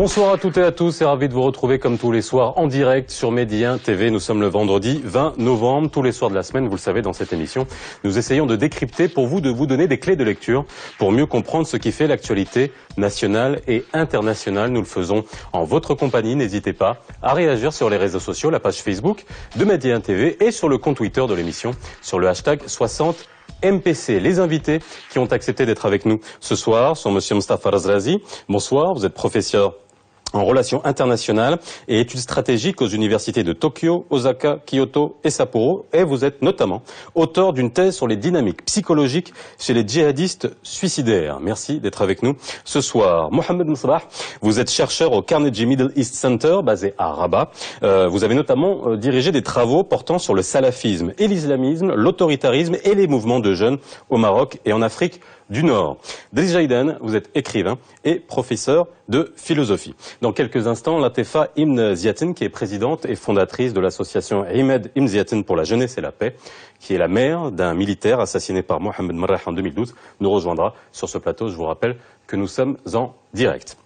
Bonsoir à toutes et à tous et ravi de vous retrouver comme tous les soirs en direct sur Medi 1 TV. Nous sommes le vendredi 20 novembre. Tous les soirs de la semaine, vous le savez, dans cette émission, nous essayons de décrypter pour vous, de vous donner des clés de lecture pour mieux comprendre ce qui fait l'actualité nationale et internationale. Nous le faisons en votre compagnie. N'hésitez pas à réagir sur les réseaux sociaux, la page Facebook de Medi 1 TV et sur le compte Twitter de l'émission sur le hashtag 60 MPC. Les invités qui ont accepté d'être avec nous ce soir sont Monsieur Mostafa Razrazi. Bonsoir, vous êtes professeur en relations internationales et études stratégiques aux universités de Tokyo, Osaka, Kyoto et Sapporo. Et vous êtes notamment auteur d'une thèse sur les dynamiques psychologiques chez les djihadistes suicidaires. Merci d'être avec nous ce soir. Mohamed Msbah, vous êtes chercheur au Carnegie Middle East Center, basé à Rabat. Vous avez notamment dirigé des travaux portant sur le salafisme et l'islamisme, l'autoritarisme et les mouvements de jeunes au Maroc et en Afrique du Nord. Driss Jaidan, vous êtes écrivain et professeur de philosophie. Dans quelques instants, Latefa Ibn Ziaten, qui est présidente et fondatrice de l'association Imed Ibn Ziaten pour la jeunesse et la paix, qui est la mère d'un militaire assassiné par Mohamed Merah en 2012, nous rejoindra sur ce plateau. Je vous rappelle que nous sommes en direct.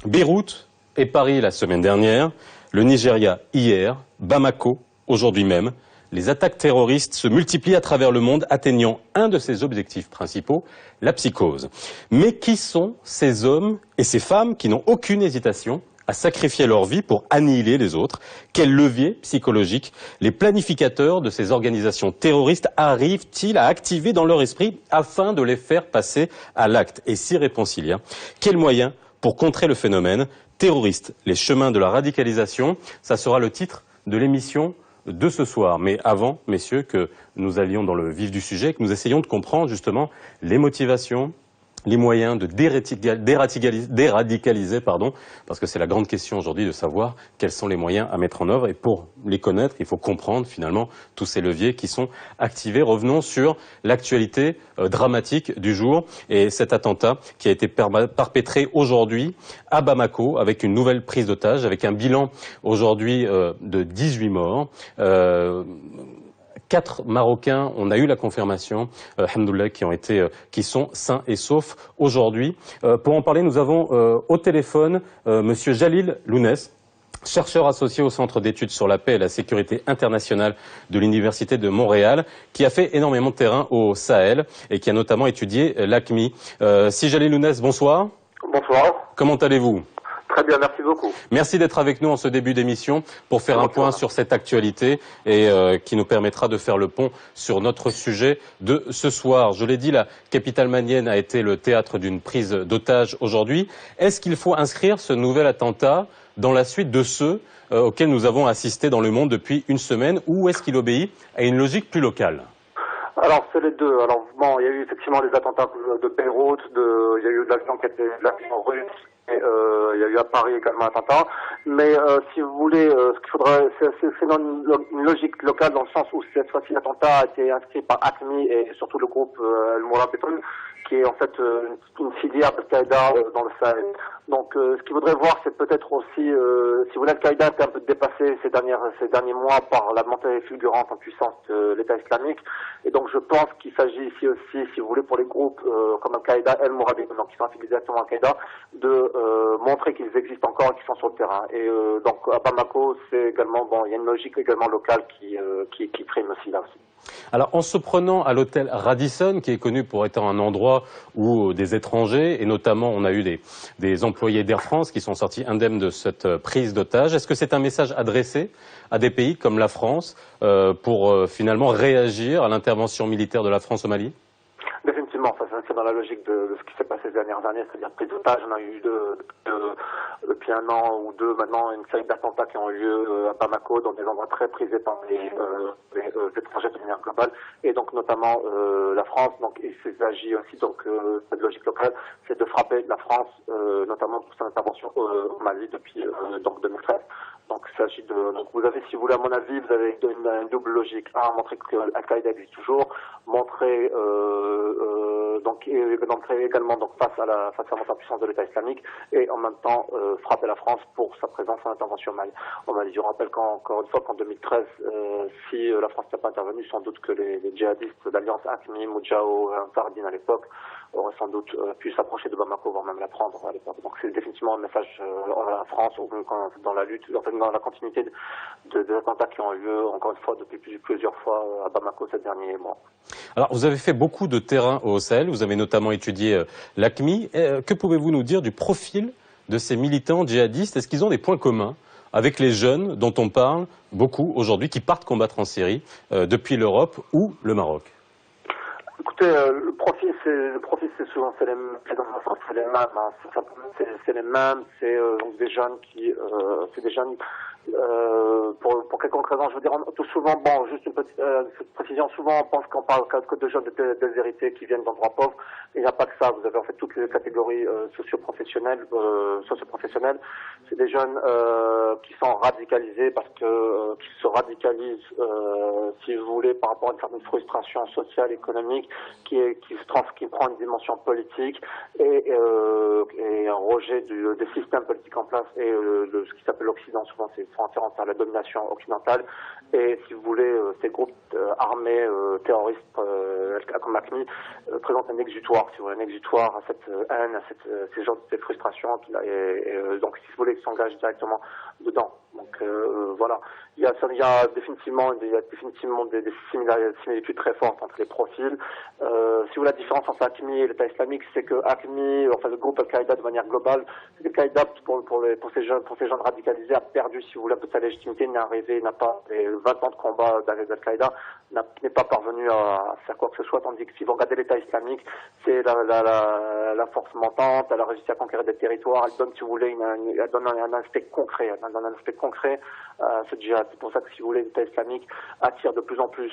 Beyrouth et Paris la semaine dernière, le Nigeria hier, Bamako aujourd'hui même. Les attaques terroristes se multiplient à travers le monde, atteignant un de ses objectifs principaux, la psychose. Mais qui sont ces hommes et ces femmes qui n'ont aucune hésitation à sacrifier leur vie pour annihiler les autres? Quel levier psychologique les planificateurs de ces organisations terroristes arrivent-ils à activer dans leur esprit afin de les faire passer à l'acte? Et si réponse il y a, quels moyens pour contrer le phénomène terroriste? Les chemins de la radicalisation, ça sera le titre de l'émission de ce soir. Mais avant, messieurs, que nous allions dans le vif du sujet, que nous essayions de comprendre justement les motivations, les moyens de déradicaliser, parce que c'est la grande question aujourd'hui de savoir quels sont les moyens à mettre en œuvre. Et pour les connaître, il faut comprendre finalement tous ces leviers qui sont activés. Revenons sur l'actualité dramatique du jour et cet attentat qui a été perpétré aujourd'hui à Bamako avec une nouvelle prise d'otage, avec un bilan aujourd'hui de 18 morts. 4 Marocains, on a eu la confirmation, alhamdoulilah, qui sont sains et saufs aujourd'hui. Pour en parler, nous avons au téléphone Monsieur Jalil Lounès, chercheur associé au Centre d'études sur la paix et la sécurité internationale de l'Université de Montréal, qui a fait énormément de terrain au Sahel et qui a notamment étudié l'AQMI. Si Jalil Lounès, bonsoir. Bonsoir. Comment allez-vous ? Très bien, merci beaucoup. Merci d'être avec nous en ce début d'émission pour faire un point sur cette actualité et qui nous permettra de faire le pont sur notre sujet de ce soir. Je l'ai dit, la capitale malienne a été le théâtre d'une prise d'otage aujourd'hui. Est-ce qu'il faut inscrire ce nouvel attentat dans la suite de ceux auxquels nous avons assisté dans le monde depuis une semaine, ou est-ce qu'il obéit à une logique plus locale ? Alors, c'est les deux. Alors, bon, il y a eu effectivement les attentats de Beyrouth, il y a eu de l'avion qui était l'avion russe, et il y a eu à Paris également un attentat. Mais si vous voulez, ce qu'il faudrait, c'est dans une logique locale, dans le sens où cette fois-ci l'attentat a été inscrit par AQMI et surtout le groupe Al-Mourabitoun, qui est en fait une filière d'Al-Qaïda dans le Sahel. Donc, ce qu'il faudrait voir, c'est peut-être aussi, si vous voulez, Al-Qaïda était un peu dépassé ces derniers mois par la montée fulgurante en puissance de l'État islamique. Et donc, je pense qu'il s'agit ici aussi, si vous voulez, pour les groupes comme Al-Qaïda et Al-Mourabitoun, donc qui sont affiliés directement à Al-Qaïda, de montrer qu'ils existent encore et qu'ils sont sur le terrain. Et donc, à Bamako, c'est également, bon, il y a une logique également locale qui prime aussi là aussi. Alors, en se prenant à l'hôtel Radisson, qui est connu pour être un endroit où des étrangers, et notamment on a eu des employés d'Air France qui sont sortis indemnes de cette prise d'otage, est-ce que c'est un message adressé à des pays comme la France pour finalement réagir à l'intervention militaire de la France au Mali ? Définitivement, ça c'est dans la logique de ce qui s'est passé ces dernières années, c'est-à-dire prise d'otage. On a eu depuis un an ou deux maintenant une série d'attentats qui ont eu lieu à Bamako, dans des endroits très prisés par les étrangers de manière globale, et donc notamment la France. Donc il s'agit aussi donc cette logique locale, c'est de frapper la France, notamment pour son intervention au Mali depuis donc 2013. Donc il s'agit donc vous avez, si vous voulez, à mon avis, vous avez une double logique. Un, montrer que Al-Qaïda existe toujours, montrer donc également donc face à la montée en puissance de l'État islamique, et en même temps frapper la France pour sa présence en intervention au Mali. Je rappelle qu'encore une fois qu'en 2013, si la France n'a pas intervenu, sans doute que les djihadistes d'alliance AQMI, Moudjahou, Ansardine à l'époque aurait sans doute pu s'approcher de Bamako, voire même la prendre à l'époque. Donc c'est définitivement un message en la France, dans la lutte, en fait, dans la continuité de attentats qui ont eu lieu, encore une fois, depuis plusieurs fois à Bamako ces derniers mois. Alors, vous avez fait beaucoup de terrain au Sahel, vous avez notamment étudié l'AQMI. Que pouvez-vous nous dire du profil de ces militants djihadistes? Est-ce qu'ils ont des points communs avec les jeunes dont on parle beaucoup aujourd'hui, qui partent combattre en Syrie depuis l'Europe ou le Maroc? Écoutez, le profil, c'est souvent c'est les mêmes, c'est les mêmes, c'est donc des jeunes c'est des jeunes pour quelconque raison, je veux dire, tout souvent, bon, juste une petite précision, souvent on pense qu'on parle que de jeunes déshérités qui viennent d'endroits pauvres, il n'y a pas que ça, vous avez en fait toutes les catégories socio-professionnelles, c'est des jeunes qui sont radicalisés parce que qui se radicalisent, si vous voulez, par rapport à une certaine frustration sociale, économique, qui prend une dimension politique et un rejet des systèmes politiques en place et ce qui s'appelle l'Occident, souvent c'est référence à la domination occidentale, et si vous voulez, ces groupes armés terroristes comme AQMI présentent un exutoire, si vous voulez, un exutoire à cette haine, à ces frustrations, donc si vous voulez, ils s'engagent directement dedans. Donc voilà, il y a définitivement des similitudes très fortes entre les profils. Si vous voulez, la différence entre AQMI et l'État islamique, c'est que AQMI, enfin le groupe Al-Qaïda de manière globale, Al-Qaïda pour ces jeunes radicalisés a perdu, si vous voulez, un peu de sa légitimité, n'a pas les 20 ans de combat d'Al-Qaïda, n'est pas parvenu à faire quoi que ce soit, tandis que si vous regardez l'État islamique, c'est la force montante, elle a réussi à conquérir des territoires, elle donne, si vous voulez, elle donne un aspect concret, à ce djihad. C'est pour ça que, si vous voulez, l'État islamique attire de plus en plus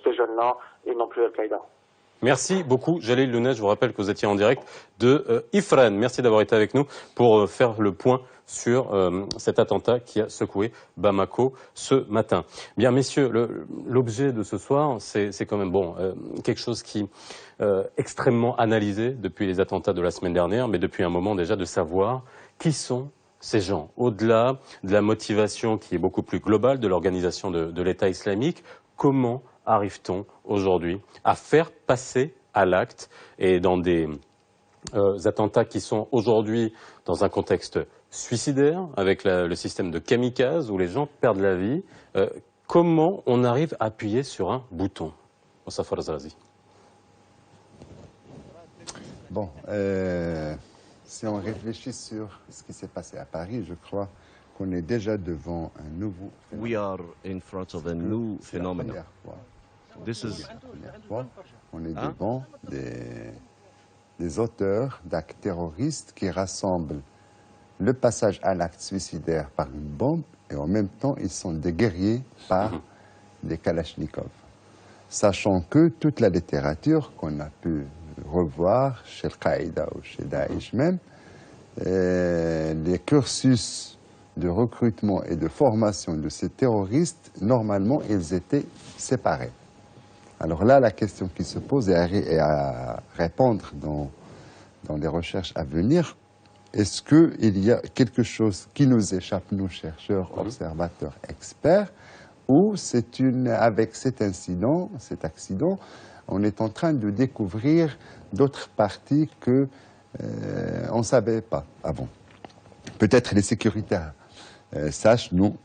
ces jeunes-là et non plus Al-Qaïda. Merci beaucoup, Jalil Lounès. Je vous rappelle que vous étiez en direct de Ifrane. Merci d'avoir été avec nous pour faire le point sur cet attentat qui a secoué Bamako ce matin. Bien, messieurs, l'objet de ce soir, c'est quand même quelque chose qui extrêmement analysé depuis les attentats de la semaine dernière, mais depuis un moment déjà, de savoir qui sont ces gens, au-delà de la motivation qui est beaucoup plus globale de l'organisation de l'État islamique. Comment arrive-t-on aujourd'hui à faire passer à l'acte, et dans des attentats qui sont aujourd'hui dans un contexte suicidaire, avec le système de kamikaze où les gens perdent la vie, comment on arrive à appuyer sur un bouton? Moussa Razrazi. Bon, si on réfléchit sur ce qui s'est passé à Paris, je crois qu'on est déjà devant un nouveau phénomène. We are in front of a new phenomenon. This is... On est devant des auteurs d'actes terroristes qui rassemblent le passage à l'acte suicidaire par une bombe, et en même temps ils sont des guerriers par des kalachnikovs. Sachant que toute la littérature qu'on a pu revoir chez Al-Qaïda ou chez Daesh même, les cursus de recrutement et de formation de ces terroristes, normalement, ils étaient séparés. Alors là, la question qui se pose est à répondre dans les recherches à venir. Est-ce qu'il y a quelque chose qui nous échappe, nous chercheurs, observateurs, experts, ou avec cet accident, on est en train de découvrir d'autres parties que on ne savait pas avant. Peut-être les sécuritaires sachent, nous,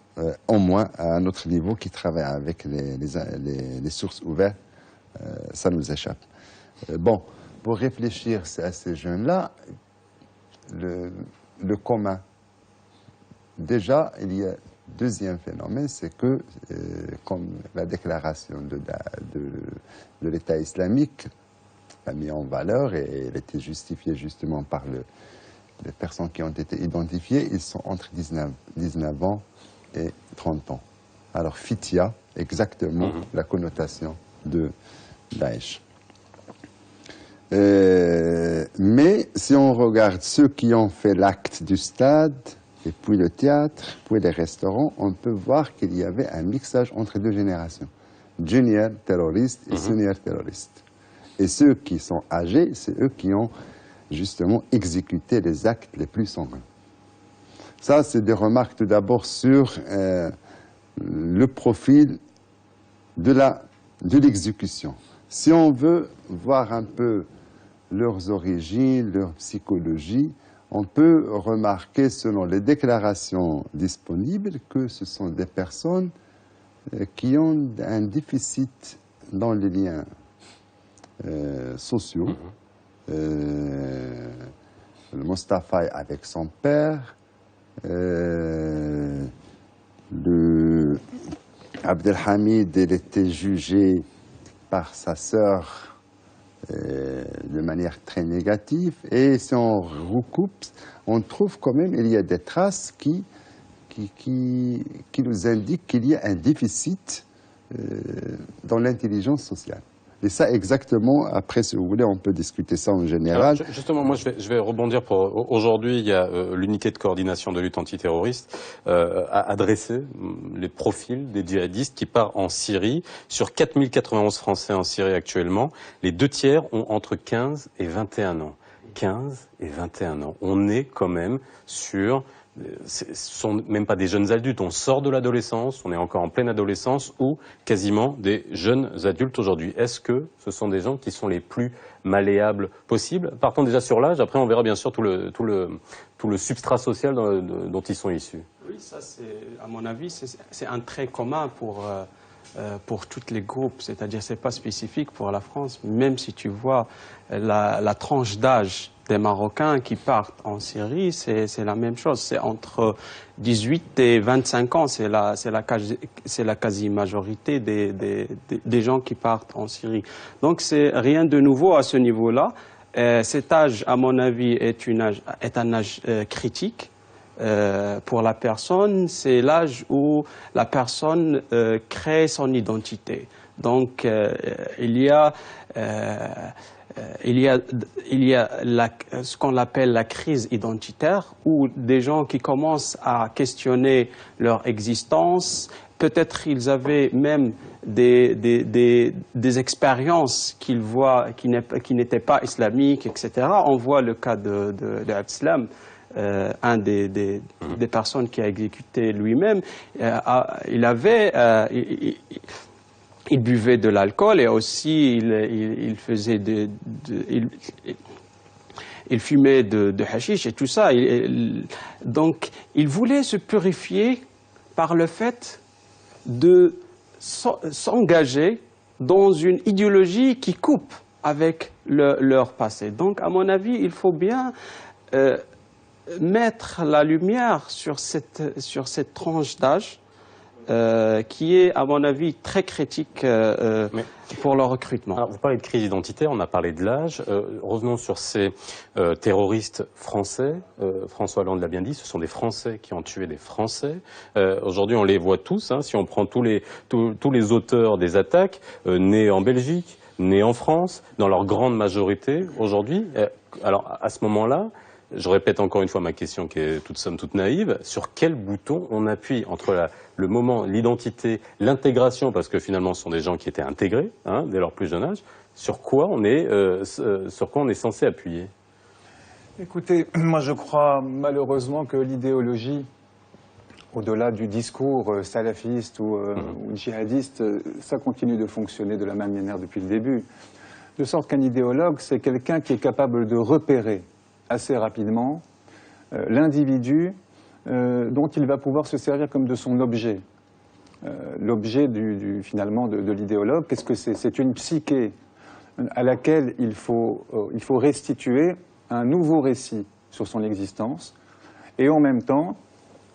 au moins à notre niveau, qui travaillent avec les sources ouvertes, ça nous échappe. Bon, pour réfléchir à ces jeunes-là, le commun. Déjà, il y a deuxième phénomène, c'est que, comme la déclaration de l'État islamique a mis en valeur, et elle était justifiée justement par les personnes qui ont été identifiées, ils sont entre 19 ans et 30 ans. Alors, Fitia, exactement la connotation de Daesh. Mais si on regarde ceux qui ont fait l'acte du stade, et puis le théâtre, puis les restaurants, on peut voir qu'il y avait un mixage entre deux générations. Junior terroristes et senior terroristes. Et ceux qui sont âgés, c'est eux qui ont justement exécuté les actes les plus sanguins. Ça, c'est des remarques tout d'abord sur le profil de l'exécution. Si on veut voir un peu leurs origines, leur psychologie. On peut remarquer, selon les déclarations disponibles, que ce sont des personnes qui ont un déficit dans les liens sociaux. Le Mostafa est avec son père, le Abdelhamid, il était jugé par sa sœur de manière très négative, et si on recoupe, on trouve quand même il y a des traces qui nous indiquent qu'il y a un déficit dans l'intelligence sociale. Et ça exactement, après si vous voulez, on peut discuter ça en général. Alors, justement, moi je vais rebondir pour... Aujourd'hui, il y a l'unité de coordination de lutte antiterroriste a adressé les profils des djihadistes qui partent en Syrie. Sur 4091 Français en Syrie actuellement, les 2/3 ont entre 15 et 21 ans. 15 et 21 ans. On est quand même sur... Ce sont même pas des jeunes adultes, on sort de l'adolescence, on est encore en pleine adolescence ou quasiment des jeunes adultes aujourd'hui. Est-ce que ce sont des gens qui sont les plus malléables possibles? Partons déjà sur l'âge, après on verra bien sûr tout le substrat social dont ils sont issus. Oui, ça c'est, à mon avis, c'est un trait commun pour tous les groupes, c'est-à-dire c'est pas spécifique pour la France, même si tu vois la tranche d'âge des Marocains qui partent en Syrie, c'est la même chose, c'est entre 18 et 25 ans, c'est la quasi-majorité des gens qui partent en Syrie. Donc c'est rien de nouveau à ce niveau-là. Cet âge, à mon avis, est un âge critique. Pour la personne, c'est l'âge où la personne crée son identité. Donc, il y a ce qu'on appelle la crise identitaire, où des gens qui commencent à questionner leur existence, peut-être ils avaient même des expériences qu'ils voient qui n'étaient pas islamiques, etc. On voit le cas de Abdeslam. Un des personnes qui a exécuté lui-même, il buvait de l'alcool et aussi il faisait il fumait de hashish et tout ça. Donc il voulait se purifier par le fait de s'engager dans une idéologie qui coupe avec leur passé. Donc à mon avis, il faut bien mettre la lumière sur cette tranche d'âge qui est, à mon avis, très critique pour le recrutement. Alors, vous parlez de crise identitaire, on a parlé de l'âge. Revenons sur ces terroristes français. François Hollande l'a bien dit, ce sont des Français qui ont tué des Français. Aujourd'hui, on les voit tous. Hein, si on prend tous les auteurs des attaques, nés en Belgique, nés en France, dans leur grande majorité aujourd'hui. Alors, à ce moment-là, je répète encore une fois ma question qui est toute naïve. Sur quel bouton on appuie entre le moment, l'identité, l'intégration, parce que finalement ce sont des gens qui étaient intégrés dès leur plus jeune âge, sur quoi on est censé appuyer? Écoutez, moi je crois malheureusement que l'idéologie, au-delà du discours salafiste ou djihadiste, ça continue de fonctionner de la même manière depuis le début. De sorte qu'un idéologue, c'est quelqu'un qui est capable de repérer assez rapidement l'individu dont il va pouvoir se servir comme de son objet. L'objet finalement de l'idéologue, qu'est-ce que c'est? C'est une psyché à laquelle il faut restituer un nouveau récit sur son existence et en même temps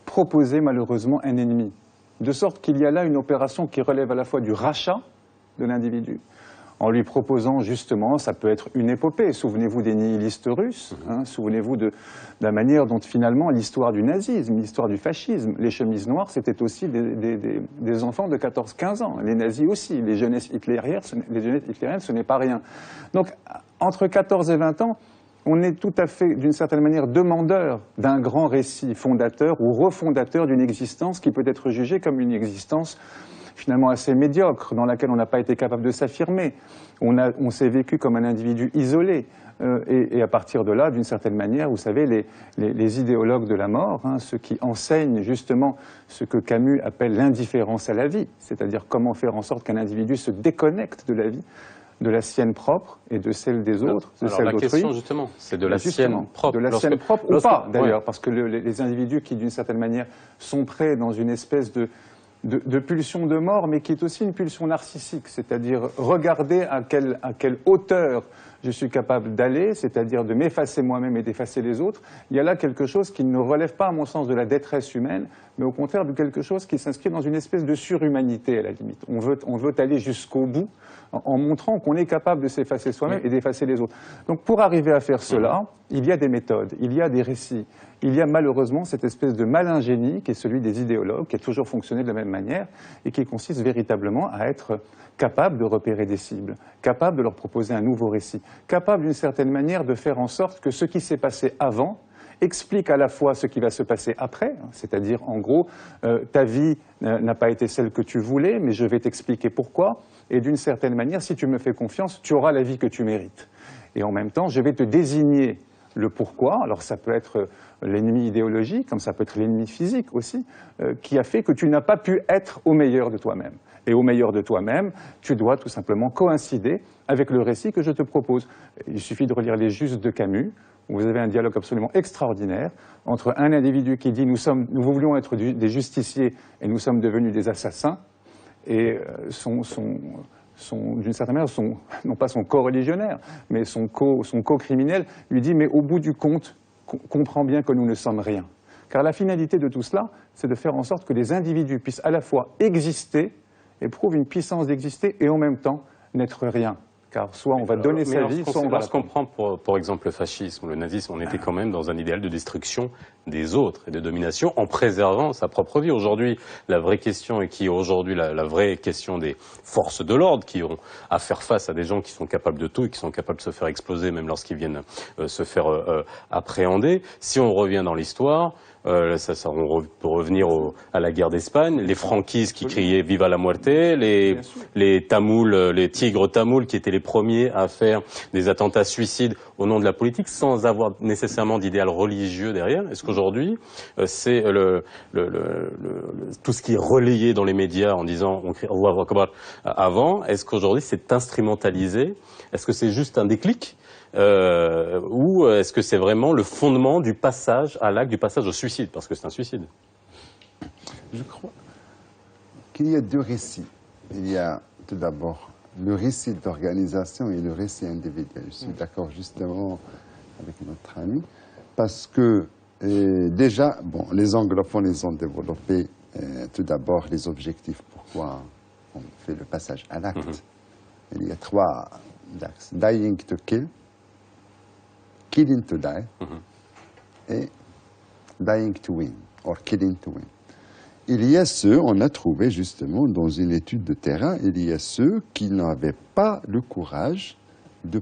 proposer malheureusement un ennemi. De sorte qu'il y a là une opération qui relève à la fois du rachat de l'individu, en lui proposant justement, ça peut être une épopée. Souvenez-vous des nihilistes russes, souvenez-vous de la manière dont finalement l'histoire du nazisme, l'histoire du fascisme, les chemises noires, c'était aussi des enfants de 14-15 ans. Les nazis aussi, les jeunesses hitlériennes, ce n'est pas rien. Donc, entre 14 et 20 ans, on est tout à fait, d'une certaine manière, demandeur d'un grand récit fondateur ou refondateur d'une existence qui peut être jugée comme une existence finalement assez médiocre, dans laquelle on n'a pas été capable de s'affirmer. On s'est vécu comme un individu isolé. Et à partir de là, d'une certaine manière, vous savez, les idéologues de la mort, ceux qui enseignent justement ce que Camus appelle l'indifférence à la vie, c'est-à-dire comment faire en sorte qu'un individu se déconnecte de la vie, de la sienne propre et de celle des autres, de alors celle la d'autrui. question justement, c'est de la sienne propre. De la sienne propre ou pas d'ailleurs, parce que les individus qui d'une certaine manière sont prêts dans une espèce de pulsion de mort, mais qui est aussi une pulsion narcissique, c'est-à-dire regarder à quelle hauteur je suis capable d'aller, c'est-à-dire de m'effacer moi-même et d'effacer les autres. Il y a là quelque chose qui ne relève pas, à mon sens, de la détresse humaine, mais au contraire de quelque chose qui s'inscrit dans une espèce de surhumanité, à la limite. On veut aller jusqu'au bout en montrant qu'on est capable de s'effacer soi-même et d'effacer les autres. Donc pour arriver à faire cela, il y a des méthodes, il y a des récits. Il y a malheureusement cette espèce de malingénie qui est celui des idéologues, qui a toujours fonctionné de la même manière et qui consiste véritablement à être capable de repérer des cibles, capable de leur proposer un nouveau récit, capable d'une certaine manière de faire en sorte que ce qui s'est passé avant explique à la fois ce qui va se passer après, c'est-à-dire en gros, ta vie n'a pas été celle que tu voulais, mais je vais t'expliquer pourquoi, et d'une certaine manière, si tu me fais confiance, tu auras la vie que tu mérites. Et en même temps, je vais te désigner le pourquoi, alors ça peut être l'ennemi idéologique, comme ça peut être l'ennemi physique aussi, qui a fait que tu n'as pas pu être au meilleur de toi-même. Et au meilleur de toi-même, tu dois tout simplement coïncider avec le récit que je te propose. Il suffit de relire Les Justes de Camus, où vous avez un dialogue absolument extraordinaire entre un individu qui dit « nous voulions être des justiciers et nous sommes devenus des assassins », et d'une certaine manière, non pas son co-religionnaire, mais son co-criminel, lui dit « mais au bout du compte, comprends bien que nous ne sommes rien ». Car la finalité de tout cela, c'est de faire en sorte que les individus puissent à la fois exister, éprouvent une puissance d'exister, et en même temps n'être rien. Car soit on va donner sa vie, soit on va... Lorsqu'on prend pour exemple le fascisme ou le nazisme, on était quand même dans un idéal de destruction des autres et de domination en préservant sa propre vie. Aujourd'hui, la vraie question, et qui est aujourd'hui la vraie question des forces de l'ordre qui ont à faire face à des gens qui sont capables de tout et qui sont capables de se faire exploser même lorsqu'ils viennent se faire appréhender. Si on revient dans l'histoire, on peut revenir à la guerre d'Espagne, les franquistes qui criaient Viva la muerte, les Tamouls, les tigres tamouls qui étaient les premiers à faire des attentats suicides au nom de la politique sans avoir nécessairement d'idéal religieux derrière. Est-ce qu'aujourd'hui, c'est tout ce qui est relayé dans les médias en disant on crie Allahu Akbar avant, est-ce qu'aujourd'hui c'est instrumentalisé? Est-ce que c'est juste un déclic? Ou est-ce que c'est vraiment le fondement du passage à l'acte, du passage au suicide, parce que c'est un suicide? Je crois qu'il y a deux récits. Il y a tout d'abord le récit d'organisation et le récit individuel. Je suis d'accord justement avec notre ami, parce que déjà, bon, les anglophones ils ont développé tout d'abord les objectifs. Pourquoi on fait le passage à l'acte? Il y a trois axes. Dying to kill, killing to die, et dying to win, or killing to win. Il y a ceux, on a trouvé justement dans une étude de terrain, il y a ceux qui n'avaient pas le courage de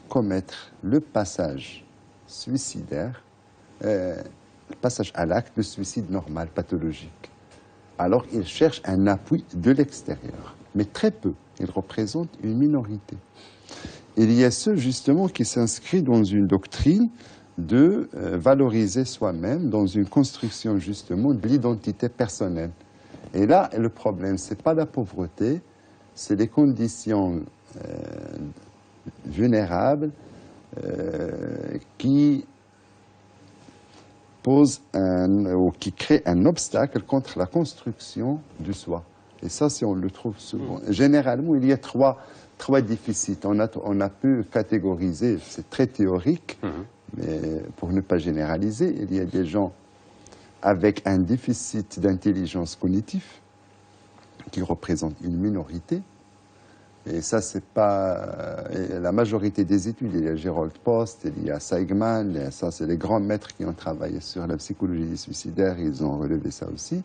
commettre le passage suicidaire, le passage à l'acte, le suicide normal, pathologique. Alors ils cherchent un appui de l'extérieur, mais très peu, ils représentent une minorité. Il y a ceux justement qui s'inscrivent dans une doctrine de valoriser soi-même dans une construction justement de l'identité personnelle. Et là, le problème, ce n'est pas la pauvreté, c'est les conditions vulnérables qui posent ou qui créent un obstacle contre la construction du soi. Et ça, si on le trouve souvent. Généralement, il y a trois déficits. On a pu catégoriser, c'est très théorique, mais pour ne pas généraliser, il y a des gens avec un déficit d'intelligence cognitive qui représentent une minorité. Et ça, c'est pas la majorité des études. Il y a Gerold Post, il y a Seligman, et ça, c'est les grands maîtres qui ont travaillé sur la psychologie suicidaire, ils ont relevé ça aussi.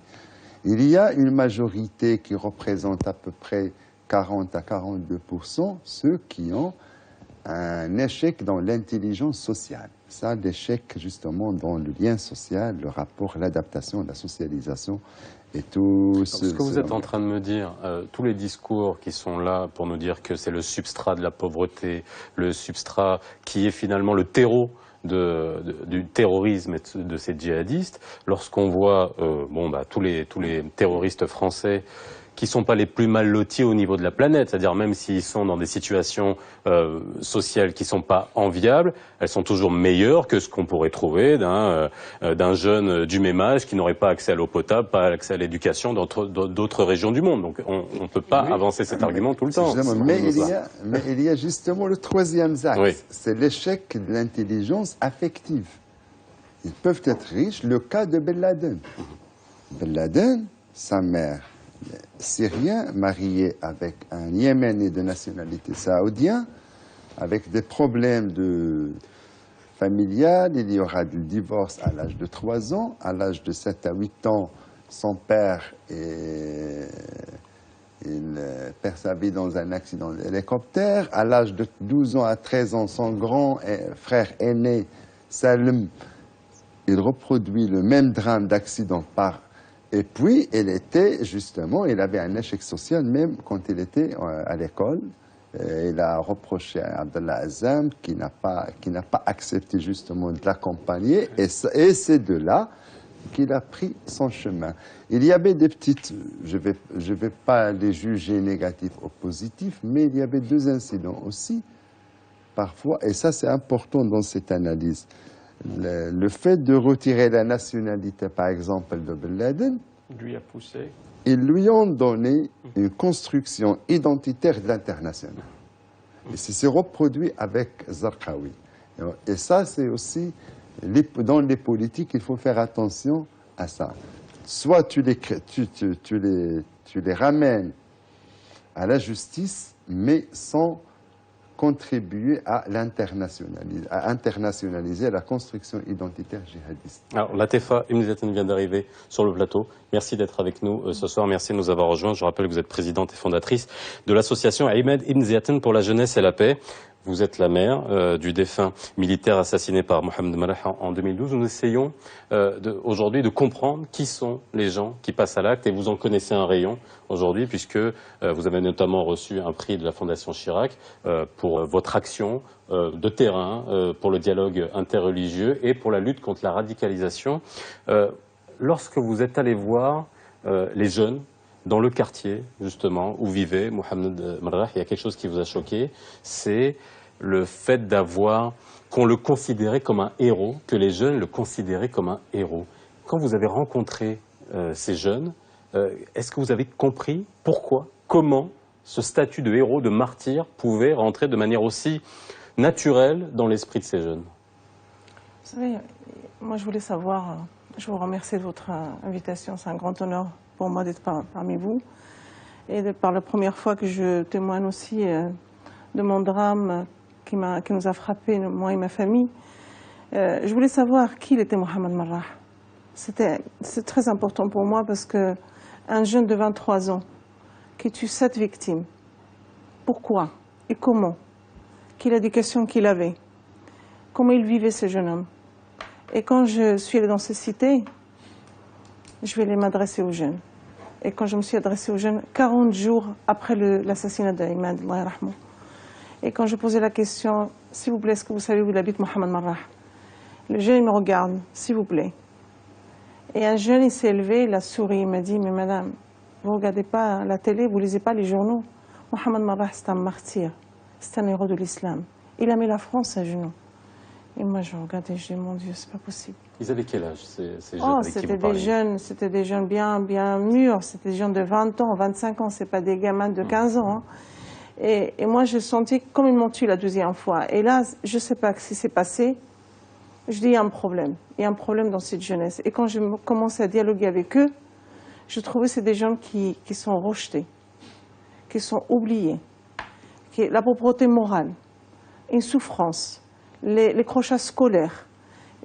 Il y a une majorité qui représente à peu près 40 à 42%, ceux qui ont un échec dans l'intelligence sociale. Ça, l'échec justement dans le lien social, le rapport, l'adaptation, la socialisation et tout ce que vous êtes en train de me dire, tous les discours qui sont là pour nous dire que c'est le substrat de la pauvreté, le substrat qui est finalement le terreau du terrorisme et de ces djihadistes, lorsqu'on voit tous les terroristes français qui ne sont pas les plus mal lotis au niveau de la planète. C'est-à-dire même s'ils sont dans des situations sociales qui ne sont pas enviables, elles sont toujours meilleures que ce qu'on pourrait trouver d'un jeune du même âge qui n'aurait pas accès à l'eau potable, pas accès à l'éducation dans d'autres régions du monde. Donc on ne peut pas avancer cet argument tout le temps. Mais il y a justement le troisième axe, oui. C'est l'échec de l'intelligence affective. Ils peuvent être riches, le cas de Ben Laden. Ben Laden, sa mère, syrien, mariée avec un Yéménais de nationalité saoudienne, avec des problèmes familiales, il y aura du divorce à l'âge de 3 ans, à l'âge de 7 à 8 ans, son père il perd sa vie dans un accident d'hélicoptère. À l'âge de 12 ans à 13 ans, son grand frère aîné, Salem, il reproduit le même drame d'accident Et puis, il avait un échec social même quand il était à l'école. Il a reproché à Abdallah Azzam qui n'a pas accepté justement de l'accompagner. Et c'est de là qu'il a pris son chemin. Il y avait des petites, je vais pas les juger négatifs ou positifs, mais il y avait 2 incidents aussi, parfois, et ça c'est important dans cette analyse. Le fait de retirer la nationalité, par exemple, de Ben Laden, Lui a poussé. ils lui ont donné une construction identitaire de l'international. Et c'est se reproduit avec Zarqawi. Et ça, c'est aussi, dans les politiques, il faut faire attention à ça. Soit tu les ramènes à la justice, mais sans contribuer à internationaliser la construction identitaire djihadiste. Alors, Latefa Ibn Ziaten vient d'arriver sur le plateau. Merci d'être avec nous ce soir. Merci de nous avoir rejoints. Je rappelle que vous êtes présidente et fondatrice de l'association Ahmed Ibn Ziaten pour la jeunesse et la paix. Vous êtes la mère du défunt militaire assassiné par Mohamed Merah en 2012. Nous essayons aujourd'hui de comprendre qui sont les gens qui passent à l'acte, et vous en connaissez un rayon aujourd'hui puisque vous avez notamment reçu un prix de la Fondation Chirac pour votre action de terrain, pour le dialogue interreligieux et pour la lutte contre la radicalisation. Lorsque vous êtes allé voir les jeunes dans le quartier, justement, où vivait Mohamed Merah, il y a quelque chose qui vous a choqué, c'est le fait qu'on le considérait comme un héros, que les jeunes le considéraient comme un héros. Quand vous avez rencontré ces jeunes, est-ce que vous avez compris pourquoi, comment ce statut de héros, de martyr, pouvait rentrer de manière aussi naturelle dans l'esprit de ces jeunes? Vous savez, moi je voulais savoir, je vous remercie de votre invitation, c'est un grand honneur pour moi d'être parmi vous, et par la première fois que je témoigne aussi de mon drame qui nous a frappé, moi et ma famille. Je voulais savoir qui était Mohamed Merah. C'est très important pour moi parce que un jeune de 23 ans qui tue 7 victimes, pourquoi et comment? Quelle éducation qu'il avait? Comment il vivait, ce jeune homme? Et quand je suis allée dans ces cités, je vais aller m'adresser aux jeunes. Et quand je me suis adressée aux jeunes, 40 jours après l'assassinat d'Ahmed, Allah yarhamou, et quand je posais la question, s'il vous plaît, est-ce que vous savez où il habite Mohamed Merah? Le jeune me regarde, s'il vous plaît. Et un jeune, il s'est élevé, il a souri, il m'a dit, mais madame, vous ne regardez pas la télé, vous ne lisez pas les journaux. Mohamed Merah, c'est un martyr, c'est un héros de l'islam. Il a mis la France à genoux. Et moi, je regardais, je dis, mon Dieu, c'est pas possible. Ils avaient quel âge, ces jeunes Oh, avec qui vous parliez? c'était des jeunes bien mûrs, c'était des jeunes de 20 ans, 25 ans, c'est pas des gamins de 15 ans. Hein. Et moi, je sentais comme ils m'ont tué la 2e fois. Et là, je ne sais pas ce qui s'est passé. Je dis, il y a un problème. Il y a un problème dans cette jeunesse. Et quand je commence à dialoguer avec eux, je trouvais que c'est des gens qui sont rejetés, qui sont oubliés, la pauvreté morale, une souffrance, les crochets scolaires,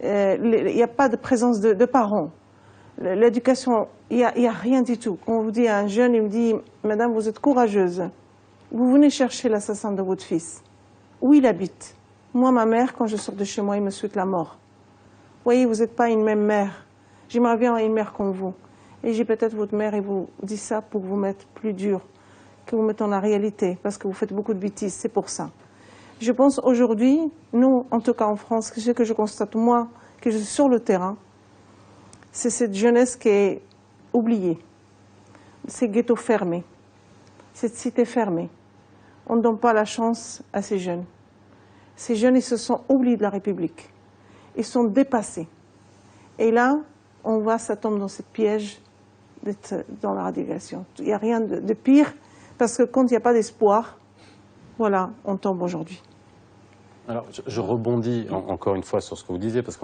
il n'y a pas de présence de parents, l'éducation, il n'y a rien du tout. Quand on vous dit à un jeune, il me dit, madame, vous êtes courageuse, vous venez chercher l'assassin de votre fils. Où il habite? Moi, ma mère, quand je sors de chez moi, il me souhaite la mort. Vous voyez, vous n'êtes pas une même mère. J'aimerais bien avoir une mère comme vous. Et j'ai peut-être votre mère, et vous dit ça pour vous mettre plus dur, que vous mettez dans la réalité, parce que vous faites beaucoup de bêtises, c'est pour ça. Je pense aujourd'hui, nous, en tout cas en France, ce que je constate, moi, que je suis sur le terrain, c'est cette jeunesse qui est oubliée. ces ghettos fermés, cette cité fermée. On ne donne pas la chance à ces jeunes. Ces jeunes, ils se sont oubliés de la République. Ils sont dépassés. Et là, on voit, ça tombe dans ce piège d'être dans la radicalisation. Il n'y a rien de pire, parce que quand il n'y a pas d'espoir, voilà, on tombe aujourd'hui. Alors, je rebondis encore une fois sur ce que vous disiez, parce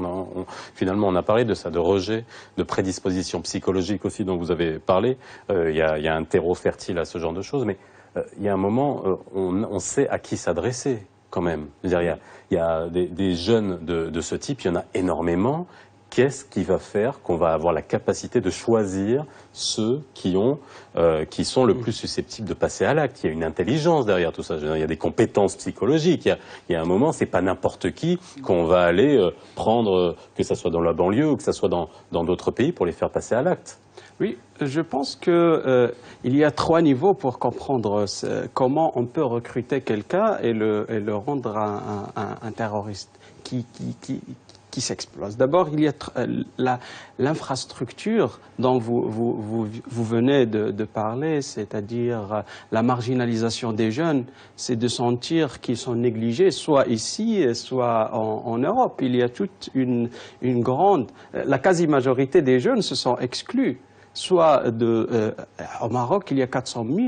finalement, on a parlé de ça, de rejet, de prédisposition psychologique aussi, dont vous avez parlé. Il y a un terreau fertile à ce genre de choses, mais il y a un moment, on sait à qui s'adresser, quand même. Je veux dire, il y a des jeunes de ce type, il y en a énormément. Qu'est-ce qui va faire qu'on va avoir la capacité de choisir ceux qui sont le plus susceptibles de passer à l'acte? Il y a une intelligence derrière tout ça. Je veux dire, il y a des compétences psychologiques. Il y a un moment, c'est pas n'importe qui qu'on va aller prendre, que ça soit dans la banlieue ou que ça soit dans d'autres pays, pour les faire passer à l'acte. Oui, je pense que il y a 3 niveaux pour comprendre comment on peut recruter quelqu'un et le rendre un terroriste qui s'explose. D'abord, il y a l'infrastructure dont vous venez de parler, c'est-à-dire la marginalisation des jeunes, c'est de sentir qu'ils sont négligés, soit ici, soit en Europe. Il y a toute une grande... La quasi-majorité des jeunes se sont exclus. Soit au Maroc, il y a 400 000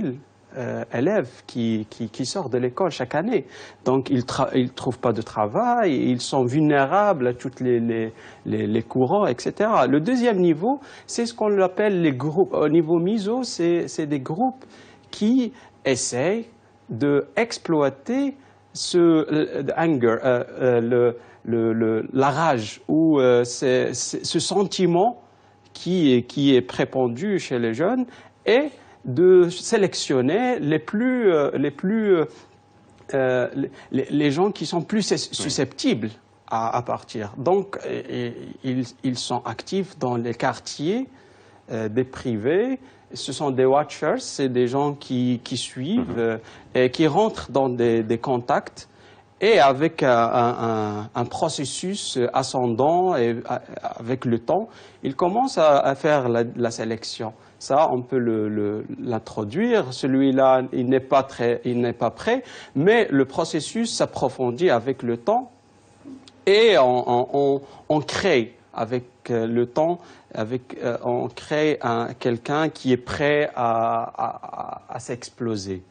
élèves qui sortent de l'école chaque année. Donc, ils ne trouvent pas de travail, ils sont vulnérables à tous les courants, etc. Le deuxième niveau, c'est ce qu'on appelle les groupes. Au niveau miso, c'est des groupes qui essayent d'exploiter ce anger, la rage, ou ce sentiment qui est prépandu chez les jeunes, et de sélectionner les gens qui sont plus susceptibles à partir. Donc, ils sont actifs dans les quartiers des privés. Ce sont des watchers, c'est des gens qui suivent et qui rentrent dans des contacts. Et avec un processus ascendant, et avec le temps, ils commencent à faire la sélection. Ça, on peut l'introduire. Celui-là, il n'est pas prêt, mais le processus s'approfondit avec le temps, et on crée avec le temps, on crée quelqu'un qui est prêt à s'exploser.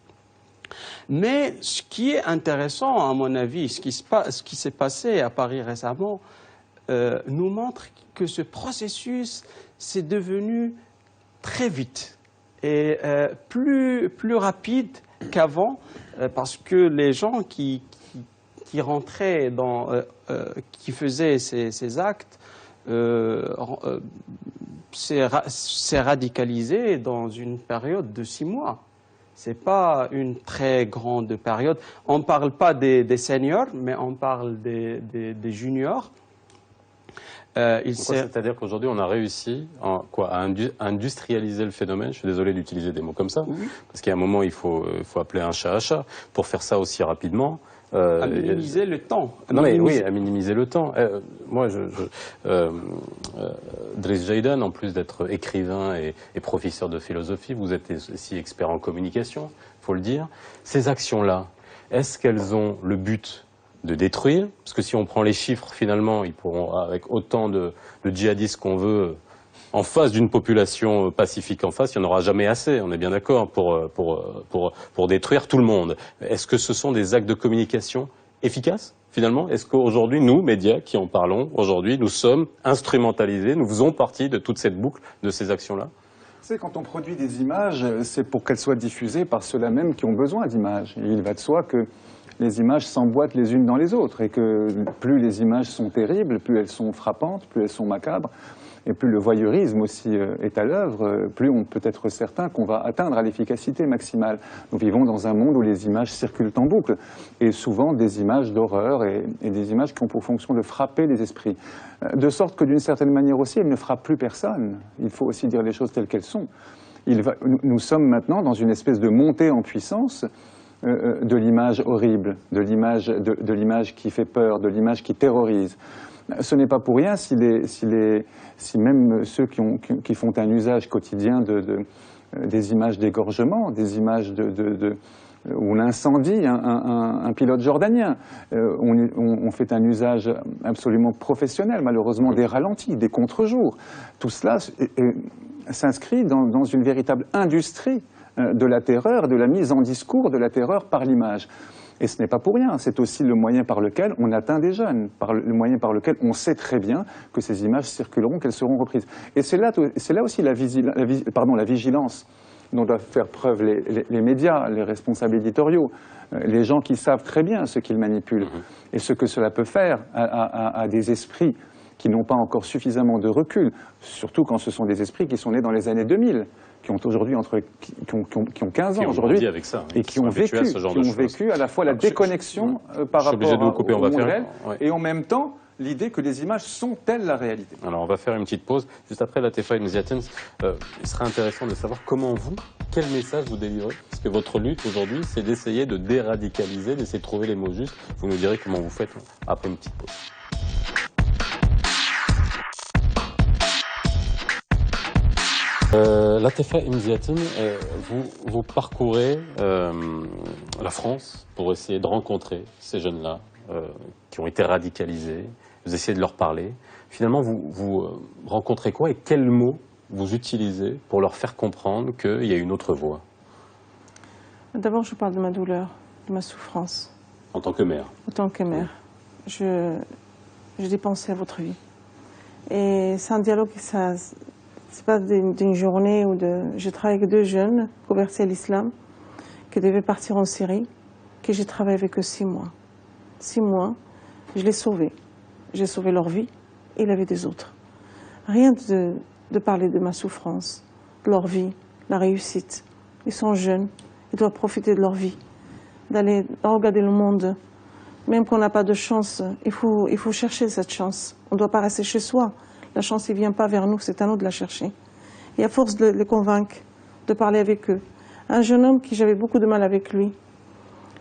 Mais ce qui est intéressant, à mon avis, ce qui s'est passé à Paris récemment, nous montre que ce processus s'est devenu très vite et plus rapide qu'avant, parce que les gens qui rentraient qui faisaient ces actes, s'est radicalisé dans une période de 6 mois. Ce n'est pas une très grande période. On ne parle pas des seniors, mais on parle des juniors. C'est-à-dire qu'aujourd'hui, on a réussi à industrialiser le phénomène. Je suis désolé d'utiliser des mots comme ça, parce qu'il y a un moment, il faut appeler un chat à chat. Pour faire ça aussi rapidement... à minimiser le temps. Oui, à minimiser le temps. Moi, Driss Jaydan, en plus d'être écrivain et professeur de philosophie, vous êtes aussi expert en communication, il faut le dire. Ces actions-là, est-ce qu'elles ont le but de détruire? Parce que si on prend les chiffres, finalement, ils pourront, avec autant de djihadistes qu'on veut, en face d'une population pacifique en face, il n'y en aura jamais assez, on est bien d'accord, pour détruire tout le monde. Est-ce que ce sont des actes de communication efficaces, finalement? Est-ce qu'aujourd'hui, nous, médias qui en parlons, aujourd'hui, nous sommes instrumentalisés, nous faisons partie de toute cette boucle de ces actions-là? C'est quand on produit des images, c'est pour qu'elles soient diffusées par ceux-là même qui ont besoin d'images. Il va de soi que les images s'emboîtent les unes dans les autres, et que plus les images sont terribles, plus elles sont frappantes, plus elles sont macabres, et plus le voyeurisme aussi est à l'œuvre, plus on peut être certain qu'on va atteindre à l'efficacité maximale. Nous vivons dans un monde où les images circulent en boucle, et souvent des images d'horreur et des images qui ont pour fonction de frapper les esprits. De sorte que d'une certaine manière aussi, elles ne frappent plus personne. Il faut aussi dire les choses telles qu'elles sont. Nous sommes maintenant dans une espèce de montée en puissance de l'image horrible, de l'image qui fait peur, de l'image qui terrorise. Ce n'est pas pour rien si même ceux qui font un usage quotidien des images d'égorgement, des images où on incendie un pilote jordanien. On fait un usage absolument professionnel, malheureusement, des ralentis, des contre-jours. Tout cela s'inscrit dans une véritable industrie de la terreur, de la mise en discours de la terreur par l'image. Et ce n'est pas pour rien, c'est aussi le moyen par lequel on atteint des jeunes, le moyen par lequel on sait très bien que ces images circuleront, qu'elles seront reprises. Et c'est là aussi la vigilance dont doivent faire preuve les médias, les responsables éditoriaux, les gens qui savent très bien ce qu'ils manipulent et ce que cela peut faire à des esprits qui n'ont pas encore suffisamment de recul, surtout quand ce sont des esprits qui sont nés dans les années 2000, qui ont aujourd'hui qui ont 15 ans aujourd'hui, et qui ont vécu à la fois la déconnexion par rapport au monde réel, et en même temps l'idée que les images sont-elles la réalité. Alors on va faire une petite pause. Juste après Latefa Imziatens, il serait intéressant de savoir comment vous, quel message vous délivrez. Parce que votre lutte aujourd'hui, c'est d'essayer de déradicaliser, d'essayer de trouver les mots justes. Vous nous direz comment vous faites après une petite pause. Latefa Imziatens, vous parcourez la France pour essayer de rencontrer ces jeunes-là qui ont été radicalisés. Vous essayez de leur parler. Finalement, vous rencontrez quoi et quels mots vous utilisez pour leur faire comprendre qu'il y a une autre voie? D'abord, je parle de ma douleur, de ma souffrance. En tant que mère? En tant que mère. Je dépensais à votre vie. Et c'est un dialogue, c'est pas d'une journée ou de... Je travaille avec 2 jeunes convertis à l'islam qui devaient partir en Syrie, que j'ai travaillé avec eux 6 mois. 6 mois, je les sauvais. J'ai sauvé leur vie et la vie des autres. Rien de parler de ma souffrance, de leur vie, la réussite. Ils sont jeunes, ils doivent profiter de leur vie, d'aller regarder le monde. Même qu'on n'a pas de chance, il faut chercher cette chance. On ne doit pas rester chez soi. La chance ne vient pas vers nous, c'est à nous de la chercher. Et à force de les convaincre, de parler avec eux. Un jeune homme qui j'avais beaucoup de mal avec lui,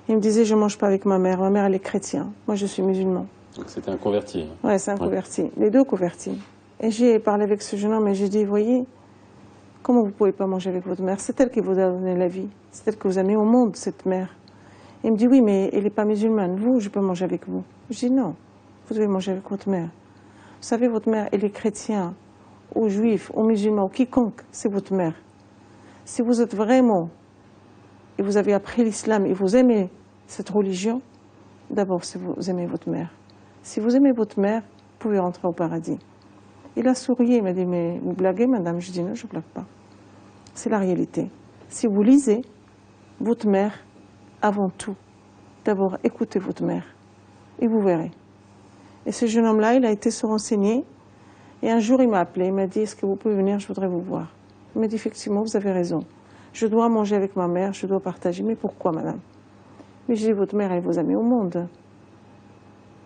il me disait, je ne mange pas avec ma mère elle est chrétienne, moi je suis musulman. Donc c'était un converti. Oui, c'est un converti, les 2 convertis. Et j'ai parlé avec ce jeune homme et j'ai dit, voyez, comment vous ne pouvez pas manger avec votre mère? C'est elle qui vous a donné la vie, c'est elle que vous a mis au monde, cette mère. Il me dit, oui, mais elle n'est pas musulmane, vous, je peux manger avec vous. Je dis, non, vous devez manger avec votre mère. Vous savez, votre mère, elle est chrétienne, ou juif, ou musulman, ou quiconque, c'est votre mère. Si vous êtes vraiment, et vous avez appris l'islam, et vous aimez cette religion, d'abord, si vous aimez votre mère. Si vous aimez votre mère, vous pouvez rentrer au paradis. Il a souri, il m'a dit, mais vous blaguez, madame? Je dis, non, je ne blague pas. C'est la réalité. Si vous lisez, votre mère, avant tout, d'abord, écoutez votre mère, et vous verrez. Et ce jeune homme-là, il a été se renseigner, et un jour, il m'a appelé, il m'a dit, est-ce que vous pouvez venir, je voudrais vous voir. Il m'a dit, effectivement, vous avez raison. Je dois manger avec ma mère, je dois partager. Mais pourquoi, madame? Mais j'ai dit, votre mère, elle vous a mis au monde.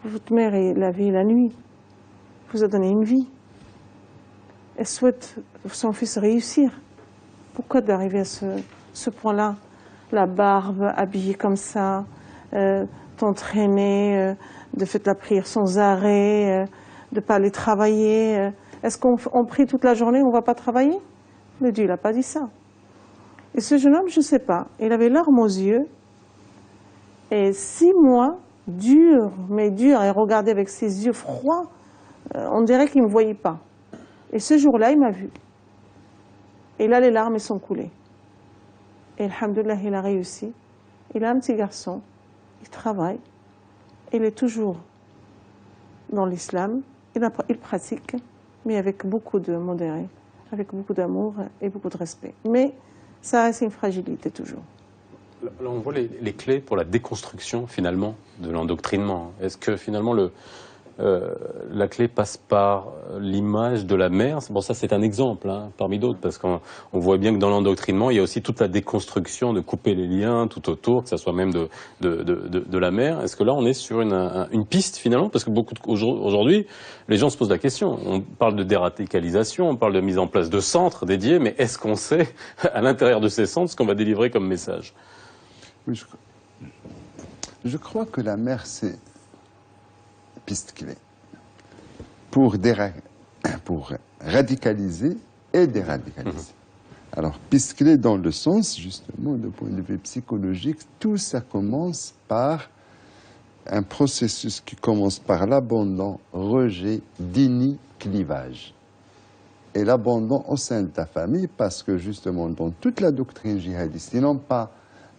Votre mère est la vie et la nuit. Vous a donné une vie. Elle souhaite son fils réussir. Pourquoi d'arriver à ce point-là? La barbe, habillée comme ça, t'entraîner, de faire la prière sans arrêt, de ne pas aller travailler. Est-ce qu'on prie toute la journée, on ne va pas travailler? Le Dieu, il n'a pas dit ça. Et ce jeune homme, je ne sais pas, il avait larmes aux yeux. Et 6 mois, dur, mais dur, et regardait avec ses yeux froids, on dirait qu'il ne me voyait pas. Et ce jour-là, il m'a vu. Et là, les larmes sont coulées. Et alhamdoulilah, il a réussi. Il a un petit garçon, il travaille, il est toujours dans l'islam, il pratique, mais avec beaucoup de modéré, avec beaucoup d'amour et beaucoup de respect. Mais ça reste une fragilité toujours. Là, on voit les clés pour la déconstruction, finalement, de l'endoctrinement. Est-ce que, finalement, la clé passe par l'image de la mère? Bon, ça, c'est un exemple, hein, parmi d'autres, parce qu'on voit bien que dans l'endoctrinement, il y a aussi toute la déconstruction de couper les liens tout autour, que ça soit même de la mère. Est-ce que là, on est sur une piste, finalement? Parce que aujourd'hui, les gens se posent la question. On parle de déradicalisation, on parle de mise en place de centres dédiés, mais est-ce qu'on sait, à l'intérieur de ces centres, ce qu'on va délivrer comme message? Oui, je crois que la mère, c'est piste clé pour radicaliser et déradicaliser. Alors, puisqu'il est dans le sens, justement, du point de vue psychologique, tout ça commence par un processus qui commence par l'abandon, rejet, déni, clivage. Et l'abandon au sein de ta famille, parce que justement, dans toute la doctrine djihadiste, ils n'ont pas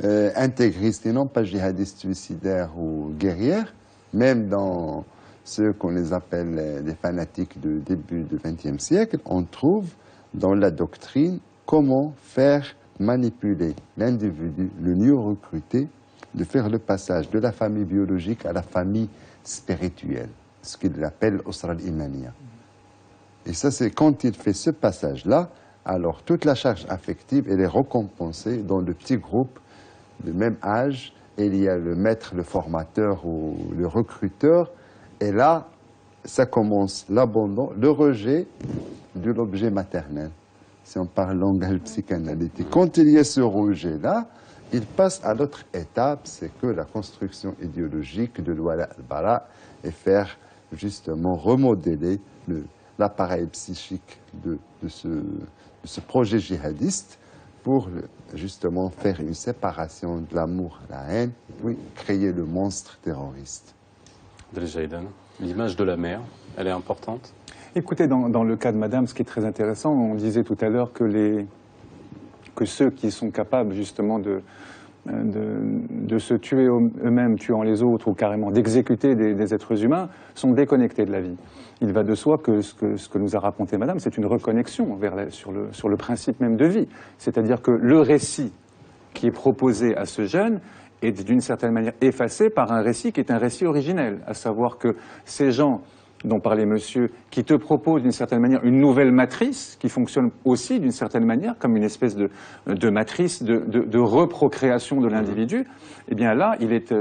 intégristes, ils n'ont pas djihadistes suicidaires ou guerrières, même dans ceux qu'on les appelle des fanatiques du début du XXe siècle, on trouve dans la doctrine comment faire manipuler l'individu, le mieux recruté, de faire le passage de la famille biologique à la famille spirituelle, ce qu'il appelle Usra al-Imaniya. Et ça, c'est quand il fait ce passage-là, alors toute la charge affective, elle est récompensée dans le petit groupe de même âge. Et il y a le maître, le formateur ou le recruteur. Et là, ça commence l'abandon, le rejet de l'objet maternel. Si on parle langage psychanalytique. Quand il y a ce rejet-là, il passe à l'autre étape, c'est que la construction idéologique de l'Wala al-Bara et faire justement remodeler l'appareil psychique de ce projet djihadiste pour justement faire une séparation de l'amour, la haine, puis créer le monstre terroriste. Abdeljaïdan, l'image de la mère, elle est importante? Écoutez, dans le cas de Madame, ce qui est très intéressant, on disait tout à l'heure que ceux qui sont capables justement de se tuer eux-mêmes, tuant les autres, ou carrément d'exécuter des êtres humains, sont déconnectés de la vie. Il va de soi que ce que nous a raconté Madame, c'est une reconnexion sur le principe même de vie. C'est-à-dire que le récit qui est proposé à ce jeune est d'une certaine manière effacé par un récit qui est un récit originel, à savoir que ces gens dont parlait monsieur, qui te propose d'une certaine manière une nouvelle matrice, qui fonctionne aussi d'une certaine manière comme une espèce de matrice de reprocréation de l'individu, eh bien là,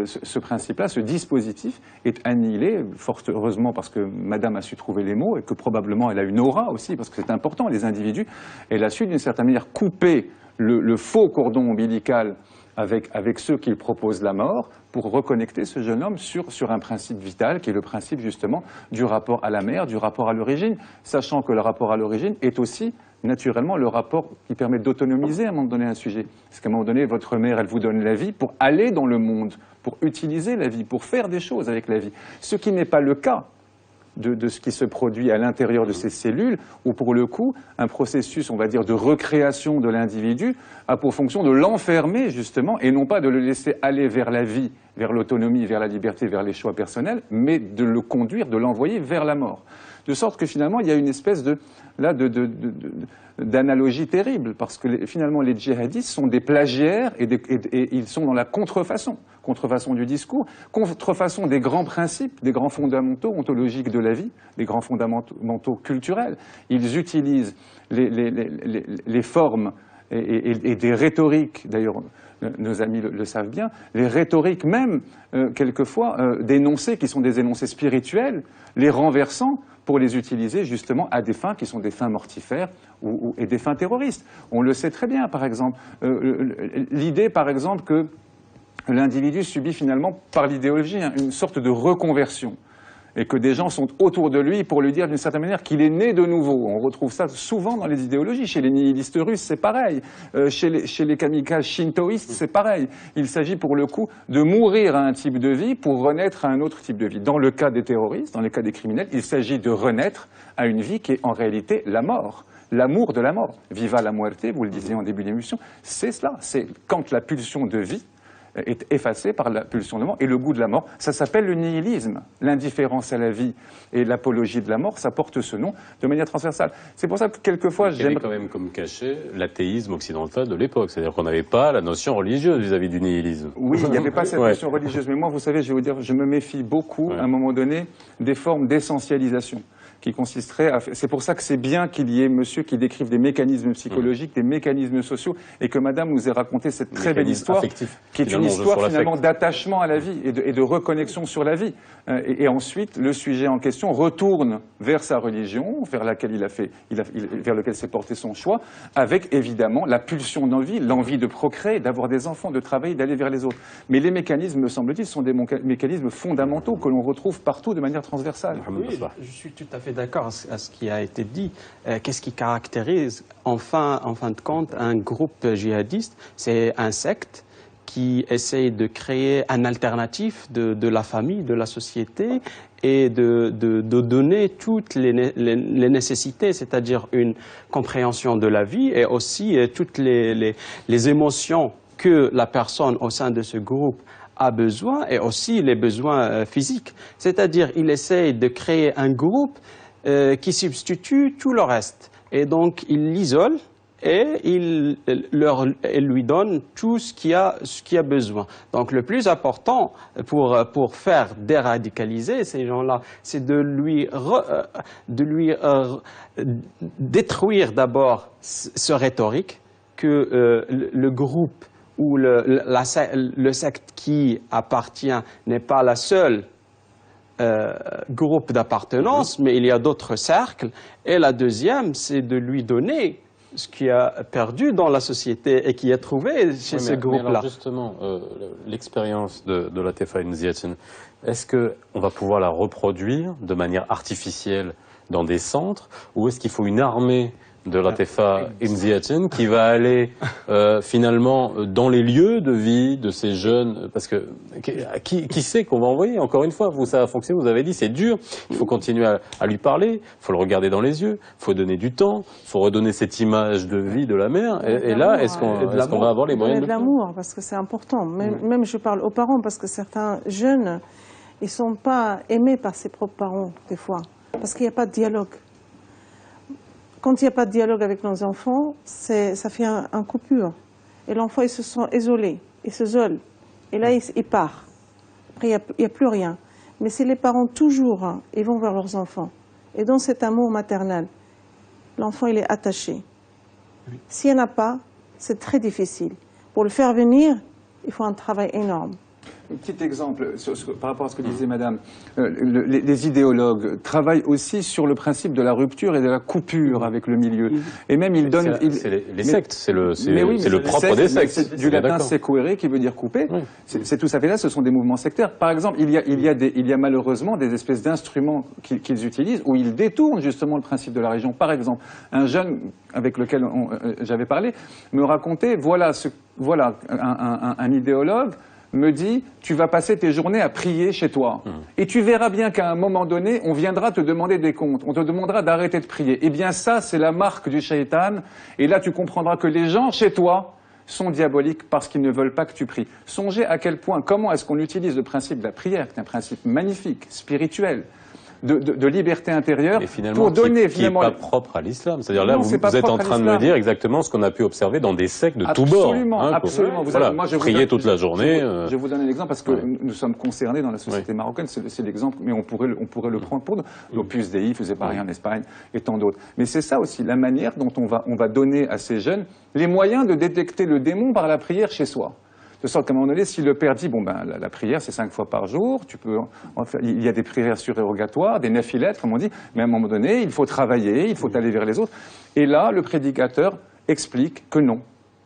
ce principe-là, ce dispositif est annihilé, fort heureusement parce que Madame a su trouver les mots et que probablement elle a une aura aussi, parce que c'est important, les individus, elle a su d'une certaine manière couper le faux cordon ombilical avec ceux qui proposent la mort, pour reconnecter ce jeune homme sur un principe vital, qui est le principe justement du rapport à la mère, du rapport à l'origine, sachant que le rapport à l'origine est aussi naturellement le rapport qui permet d'autonomiser à un moment donné un sujet. Parce qu'à un moment donné, votre mère, elle vous donne la vie pour aller dans le monde, pour utiliser la vie, pour faire des choses avec la vie. Ce qui n'est pas le cas de ce qui se produit à l'intérieur de ces cellules, où pour le coup, un processus, on va dire, de recréation de l'individu a pour fonction de l'enfermer justement, et non pas de le laisser aller vers la vie, vers l'autonomie, vers la liberté, vers les choix personnels, mais de le conduire, de l'envoyer vers la mort. De sorte que finalement, il y a une espèce d'analogie terrible, parce que finalement les djihadistes sont des plagiaires et ils sont dans la contrefaçon du discours, contrefaçon des grands principes, des grands fondamentaux ontologiques de la vie, des grands fondamentaux culturels. Ils utilisent les formes et des rhétoriques, d'ailleurs nos amis le savent bien, les rhétoriques même, quelquefois, d'énoncés qui sont des énoncés spirituels, les renversant pour les utiliser justement à des fins qui sont des fins mortifères et des fins terroristes. On le sait très bien, par exemple. L'idée, par exemple, que l'individu subit finalement, par l'idéologie, une sorte de reconversion, et que des gens sont autour de lui pour lui dire d'une certaine manière qu'il est né de nouveau. On retrouve ça souvent dans les idéologies. Chez les nihilistes russes, c'est pareil. Chez les kamikazes shintoïstes, c'est pareil. Il s'agit pour le coup de mourir à un type de vie pour renaître à un autre type de vie. Dans le cas des terroristes, dans le cas des criminels, il s'agit de renaître à une vie qui est en réalité la mort. L'amour de la mort. Viva la muerte, vous le disiez en début d'émission, c'est cela. C'est quand la pulsion de vie est effacée par la pulsion de mort et le goût de la mort. Ça s'appelle le nihilisme. L'indifférence à la vie et l'apologie de la mort, ça porte ce nom de manière transversale. C'est pour ça que quelquefois j'aime... Il y avait quand même comme cachet l'athéisme occidental de l'époque. C'est-à-dire qu'on n'avait pas la notion religieuse vis-à-vis du nihilisme. Oui, il n'y avait pas cette notion religieuse. Mais moi, vous savez, je vais vous dire, je me méfie beaucoup, à un moment donné, des formes d'essentialisation qui consisterait à... C'est pour ça que c'est bien qu'il y ait monsieur qui décrive des mécanismes psychologiques, des mécanismes sociaux, et que madame nous ait raconté cette très belle histoire, qui est une histoire finalement d'attachement à la vie et de reconnexion sur la vie. Et ensuite, le sujet en question retourne vers sa religion, vers laquelle vers lequel s'est porté son choix, avec évidemment la pulsion d'envie, l'envie de procréer, d'avoir des enfants, de travailler, d'aller vers les autres. Mais les mécanismes, me semble-t-il, sont des mécanismes fondamentaux que l'on retrouve partout de manière transversale. Oui, je suis tout à fait fait d'accord à ce qui a été dit. Qu'est-ce qui caractérise, en fin de compte, un groupe djihadiste? C'est un secte qui essaye de créer un alternatif de la famille, de la société, et de donner toutes les nécessités, c'est-à-dire une compréhension de la vie et aussi toutes les émotions que la personne au sein de ce groupe a besoin, et aussi les besoins physiques. C'est-à-dire il essaye de créer un groupe qui substitue tout le reste. Et donc il l'isole et il lui donne tout ce qu'il a besoin. Donc le plus important pour faire déradicaliser ces gens-là, c'est de lui détruire d'abord ce rhétorique que le groupe ou le secte qui appartient n'est pas la seule groupe d'appartenance, mais il y a d'autres cercles. Et la deuxième, c'est de lui donner ce qui a perdu dans la société et qui a trouvé chez ce groupe-là. Alors justement, l'expérience de Latefa Inziaten, est-ce qu'on va pouvoir la reproduire de manière artificielle dans des centres, ou est-ce qu'il faut une armée de Latefa Inziaten qui va aller finalement dans les lieux de vie de ces jeunes, parce que qui sait qu'on va envoyer? Encore une fois, vous, ça a fonctionné, vous avez dit c'est dur, il faut continuer à lui parler, il faut le regarder dans les yeux, il faut donner du temps, il faut redonner cette image de vie de la mère, et là est-ce qu'on va avoir les moyens de l'amour, parce que c'est important, même je parle aux parents, parce que certains jeunes, ils ne sont pas aimés par ses propres parents des fois, parce qu'il n'y a pas de dialogue. Quand il n'y a pas de dialogue avec nos enfants, ça fait un coupure. Et l'enfant, il se sent isolé, il s'isole. Et là, il part. Après, il n'y a plus rien. Mais c'est les parents toujours, ils vont vers leurs enfants. Et dans cet amour maternel, l'enfant, il est attaché. Oui. S'il n'y en a pas, c'est très difficile. Pour le faire venir, il faut un travail énorme. Un petit exemple par rapport à ce que disait Madame. Les idéologues travaillent aussi sur le principe de la rupture et de la coupure avec le milieu. Et même ils donnent... Les sectes, c'est le propre des sectes. C'est du latin sequere qui veut dire couper. Oui. C'est tout à fait là, ce sont des mouvements sectaires. Par exemple, il y a malheureusement des espèces d'instruments qu'ils utilisent où ils détournent justement le principe de la religion. Par exemple, un jeune avec lequel j'avais parlé me racontait, voilà un idéologue me dit, tu vas passer tes journées à prier chez toi. Et tu verras bien qu'à un moment donné, on viendra te demander des comptes. On te demandera d'arrêter de prier. Eh bien ça, c'est la marque du shaitan. Et là, tu comprendras que les gens chez toi sont diaboliques parce qu'ils ne veulent pas que tu pries. Songez à quel point, comment est-ce qu'on utilise le principe de la prière, qui est un principe magnifique, spirituel, de liberté intérieure, pour donner finalement... qui n'est pas propre à l'islam. C'est-à-dire là, vous êtes en train de me dire exactement ce qu'on a pu observer dans des sectes de tous bords. Absolument. Voilà, prier toute la journée. Je vous donne un exemple parce que nous sommes concernés dans la société marocaine. C'est l'exemple, mais on pourrait le prendre pour l'Opus Dei, faisait pareil en Espagne et tant d'autres. Mais c'est ça aussi, la manière dont on va donner à ces jeunes les moyens de détecter le démon par la prière chez soi. De sorte qu'à un moment donné, si le père dit, bon ben, la prière, c'est 5 fois par jour, il y a des prières surérogatoires, des nafilètes, comme on dit, mais à un moment donné, il faut travailler, il faut aller vers les autres. Et là, le prédicateur explique que non,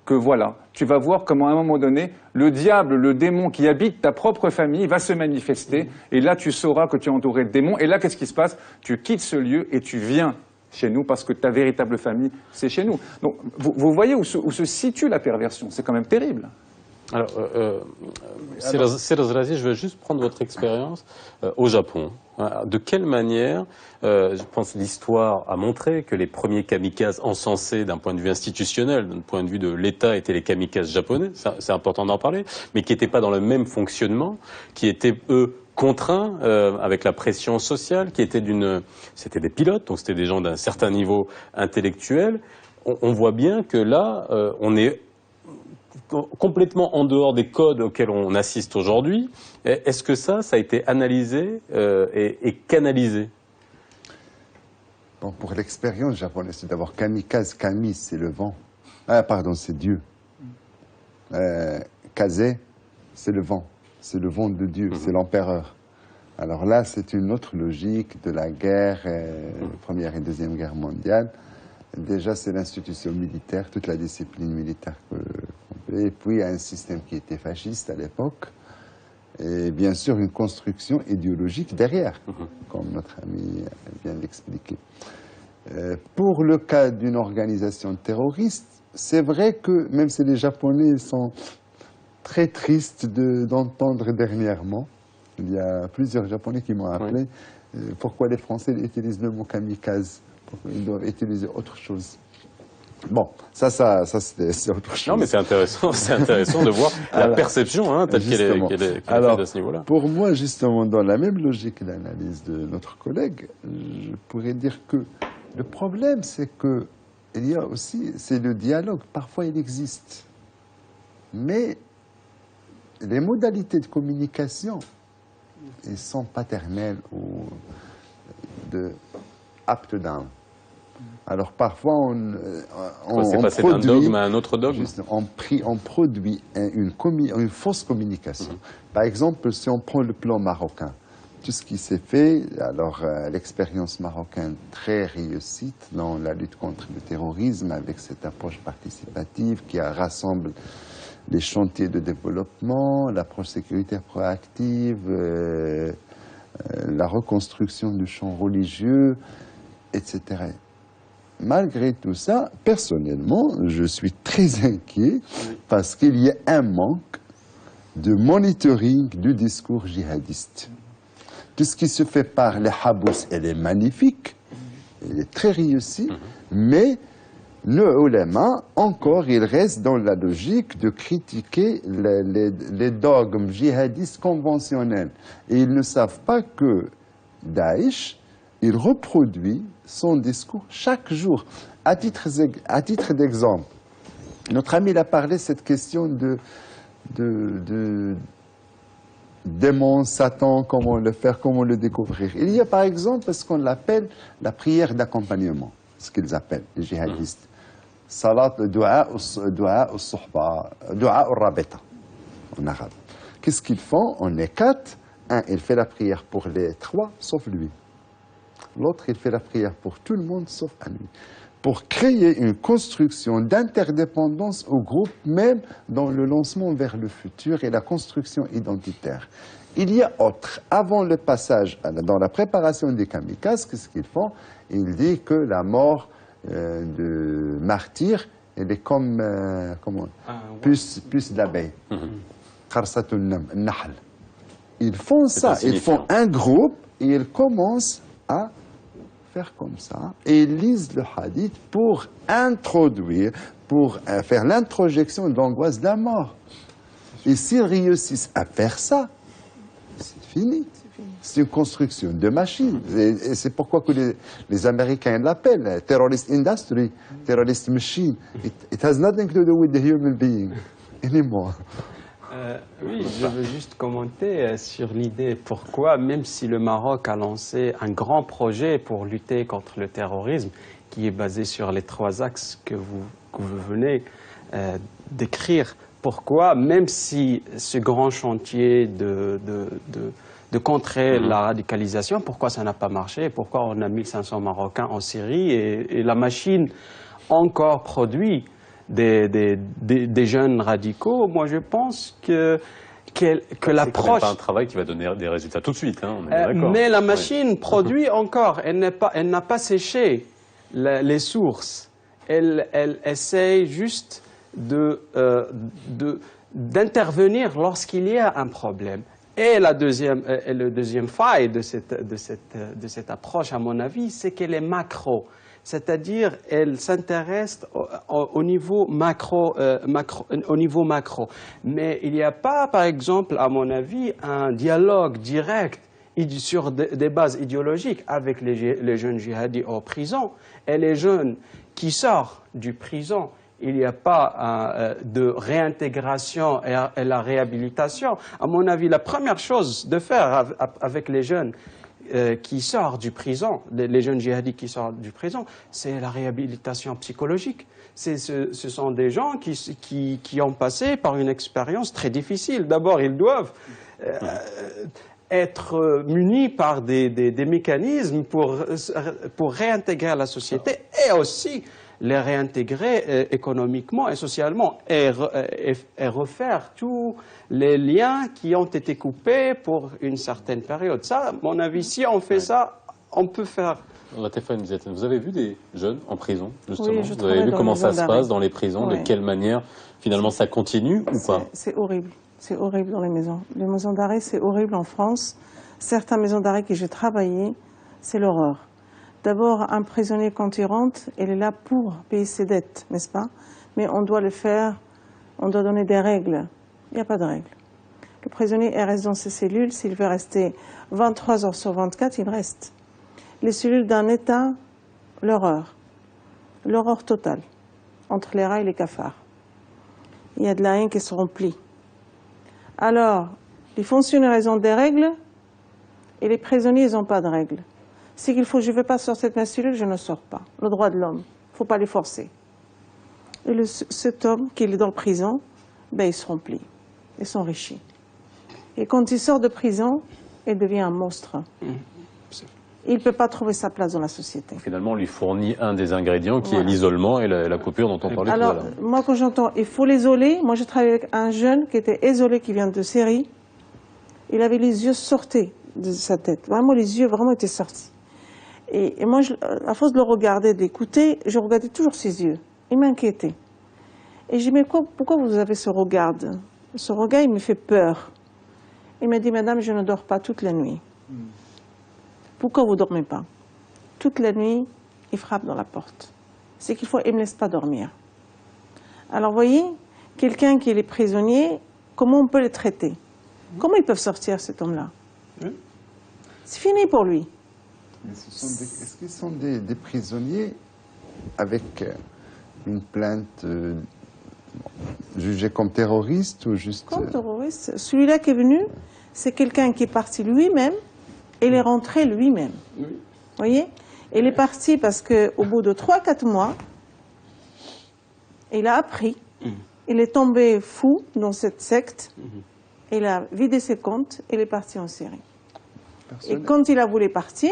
que voilà, tu vas voir comment à un moment donné, le diable, le démon qui habite ta propre famille va se manifester, et là, tu sauras que tu es entouré de démons, et là, qu'est-ce qui se passe? Tu quittes ce lieu et tu viens chez nous, parce que ta véritable famille, c'est chez nous. Donc, vous voyez où se situe la perversion, c'est quand même terrible. Alors, Seraz Razi, je veux juste prendre votre expérience au Japon. De quelle manière, je pense l'histoire a montré que les premiers kamikazes encensés d'un point de vue institutionnel, d'un point de vue de l'État, étaient les kamikazes japonais, c'est important d'en parler, mais qui n'étaient pas dans le même fonctionnement, qui étaient, eux, contraints avec la pression sociale, c'était des pilotes, donc c'était des gens d'un certain niveau intellectuel. On voit bien que là, on est complètement en dehors des codes auxquels on assiste aujourd'hui. Est-ce que ça a été analysé et canalisé? Bon, pour l'expérience japonaise, c'est d'abord kamikaze, kami, c'est le vent. Ah, pardon, c'est Dieu. Kaze, c'est le vent de Dieu, c'est l'empereur. Alors là, c'est une autre logique de la guerre, Première et Deuxième Guerre mondiale. Déjà, c'est l'institution militaire, toute la discipline militaire. Et puis, il y a un système qui était fasciste à l'époque. et bien sûr une construction idéologique derrière, comme notre ami vient d'expliquer. Pour le cas d'une organisation terroriste, c'est vrai que même si les Japonais sont très tristes d'entendre dernièrement, il y a plusieurs Japonais qui m'ont appelé, pourquoi les Français utilisent le mot kamikaze, pourquoi ils doivent utiliser autre chose. Bon, ça c'est autre chose. Non, mais c'est intéressant de voir la perception telle qu'elle est faite à ce niveau-là. Pour moi, justement, dans la même logique d'analyse de notre collègue, je pourrais dire que le problème, c'est que il y a aussi, c'est le dialogue. Parfois, il existe, mais les modalités de communication, ils sont paternelles ou de up-to-down. Alors parfois, c'est passé d'un dogme à un autre dogme. On produit une fausse communication. Par exemple, si on prend le plan marocain, tout ce qui s'est fait, alors l'expérience marocaine très réussite dans la lutte contre le terrorisme avec cette approche participative qui rassemble les chantiers de développement, l'approche sécuritaire proactive, la reconstruction du champ religieux, etc. Malgré tout ça, personnellement, je suis très inquiet parce qu'il y a un manque de monitoring du discours djihadiste. Tout ce qui se fait par les habous, elle est magnifique, elle est très réussie, mais le ulama, encore, il reste dans la logique de critiquer les dogmes djihadistes conventionnels. Et ils ne savent pas que Daesh, il reproduit son discours chaque jour. À titre d'exemple, notre ami a parlé de cette question de démon, Satan, comment le faire, comment le découvrir. Il y a par exemple ce qu'on appelle la prière d'accompagnement, ce qu'ils appellent les djihadistes. Salat, dua al-suhba, dua al-rabita, en arabe. Qu'est-ce qu'ils font? On est 4. Un, il fait la prière pour les 3, sauf lui. L'autre, il fait la prière pour tout le monde, sauf à lui. Pour créer une construction d'interdépendance au groupe, même dans le lancement vers le futur et la construction identitaire. Il y a autre. Avant le passage, dans la préparation des kamikazes, qu'est-ce qu'ils font? Ils disent que la mort de martyr, elle est comme puce d'abeille. Kharsatun nahl. Ils font ça, ils font un groupe et ils commencent à faire comme ça et ils lisent le hadith pour introduire, pour faire l'introjection de l'angoisse de la mort. Et s'ils réussissent à faire ça, c'est fini. C'est une construction de machine. Et c'est pourquoi que les Américains l'appellent terrorist industry, terrorist machine. It has nothing to do with the human being anymore. Oui, je veux juste commenter sur l'idée pourquoi, même si le Maroc a lancé un grand projet pour lutter contre le terrorisme, qui est basé sur les 3 axes que vous venez décrire, pourquoi, même si ce grand chantier de contrer la radicalisation, pourquoi ça n'a pas marché, pourquoi on a 1500 Marocains en Syrie et la machine encore produit des jeunes radicaux. Moi, je pense que l'approche... C'est pas un travail qui va donner des résultats tout de suite, on est d'accord. Mais la machine produit encore, elle n'a pas séché les sources. Elle essaye juste d'intervenir lorsqu'il y a un problème. Et le deuxième faille de cette approche, à mon avis, c'est qu'elle est macro. C'est-à-dire, elle s'intéresse au niveau macro. Mais il n'y a pas, par exemple, à mon avis, un dialogue direct sur des bases idéologiques avec les jeunes djihadis en prison et les jeunes qui sortent du prison. Il n'y a pas de réintégration et la réhabilitation. À mon avis, la première chose de faire avec les jeunes qui sortent du prison, les jeunes djihadis qui sortent du prison, c'est la réhabilitation psychologique. Ce sont des gens qui ont passé par une expérience très difficile. D'abord, ils doivent être munis par des mécanismes pour réintégrer la société et aussi les réintégrer économiquement et socialement et refaire tous les liens qui ont été coupés pour une certaine période. Ça, à mon avis, si on fait ça, on peut faire... Vous avez vu des jeunes en prison, justement? Oui, vous avez vu comment ça se passe dans les prisons, oui. de quelle manière, finalement, ça continue ou pas? C'est horrible. C'est horrible dans les maisons. Les maisons d'arrêt, c'est horrible en France. Certaines maisons d'arrêt que j'ai travaillées, c'est l'horreur. D'abord, un prisonnier, quand il rentre, il est là pour payer ses dettes, n'est-ce pas? Mais on doit le faire, on doit donner des règles. Il n'y a pas de règles. Le prisonnier, il reste dans ses cellules. S'il veut rester 23 heures sur 24, il reste. Les cellules d'un État, l'horreur. L'horreur totale, entre les rats et les cafards. Il y a de la haine qui se remplit. Alors, les fonctionnaires, ils ont des règles, et les prisonniers, ils n'ont pas de règles. C'est qu'il faut, je ne veux pas sortir de ma cellule, je ne sors pas. Le droit de l'homme, il ne faut pas les forcer. Et cet homme qui est dans la prison, ben, il se remplit, il s'enrichit. Et quand il sort de prison, il devient un monstre. Il ne peut pas trouver sa place dans la société. Finalement, on lui fournit un des ingrédients qui est l'isolement et la coupure dont on parlait tout à l'heure. Alors, moi, quand j'entends il faut l'isoler, moi, je travaille avec un jeune qui était isolé, qui vient de Syrie. Il avait les yeux sortis de sa tête. Vraiment, les yeux vraiment étaient sortis. Et moi, à force de le regarder, de l'écouter, je regardais toujours ses yeux. Il m'inquiétait. Et j'ai dit, mais pourquoi vous avez ce regard? Ce regard, il me fait peur. Il m'a dit, madame, je ne dors pas toute la nuit. Pourquoi vous ne dormez pas? Toute la nuit, il frappe dans la porte. C'est qu'il faut, il ne me laisse pas dormir. Alors, vous voyez, quelqu'un qui est prisonnier, comment on peut le traiter? Comment ils peuvent sortir, cet homme-là? C'est fini pour lui. Est-ce qu'ils sont des prisonniers avec une plainte jugée comme terroriste ou juste... Comme terroriste. Celui-là qui est venu, c'est quelqu'un qui est parti lui-même et il est rentré lui-même. Vous voyez? Il est parti parce qu'au bout de 3-4 mois, il a appris, il est tombé fou dans cette secte, il a vidé ses comptes, il est parti en Syrie. Et quand il a voulu partir,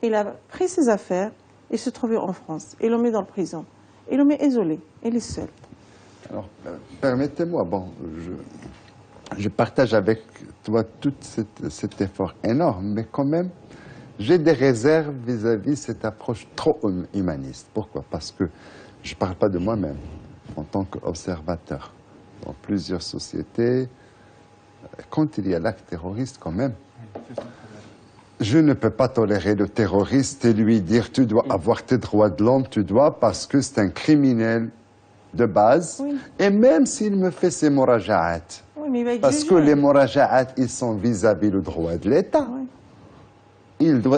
il a pris ses affaires et se trouvait en France. Il le met dans la prison. Il le met isolé. Il est seul. Alors, permettez-moi, bon, je partage avec toi tout cet effort énorme, mais quand même, j'ai des réserves vis-à-vis de cette approche trop humaniste. Pourquoi? Parce que je ne parle pas de moi-même, en tant qu'observateur. Dans plusieurs sociétés, quand il y a l'acte terroriste, quand même, je ne peux pas tolérer le terroriste et lui dire tu dois avoir tes droits de l'homme, tu dois, parce que c'est un criminel de base. Oui. Et même s'il me fait ses moraja'at, parce que les moraja'at, ils sont vis-à-vis le droit de l'État. Oui.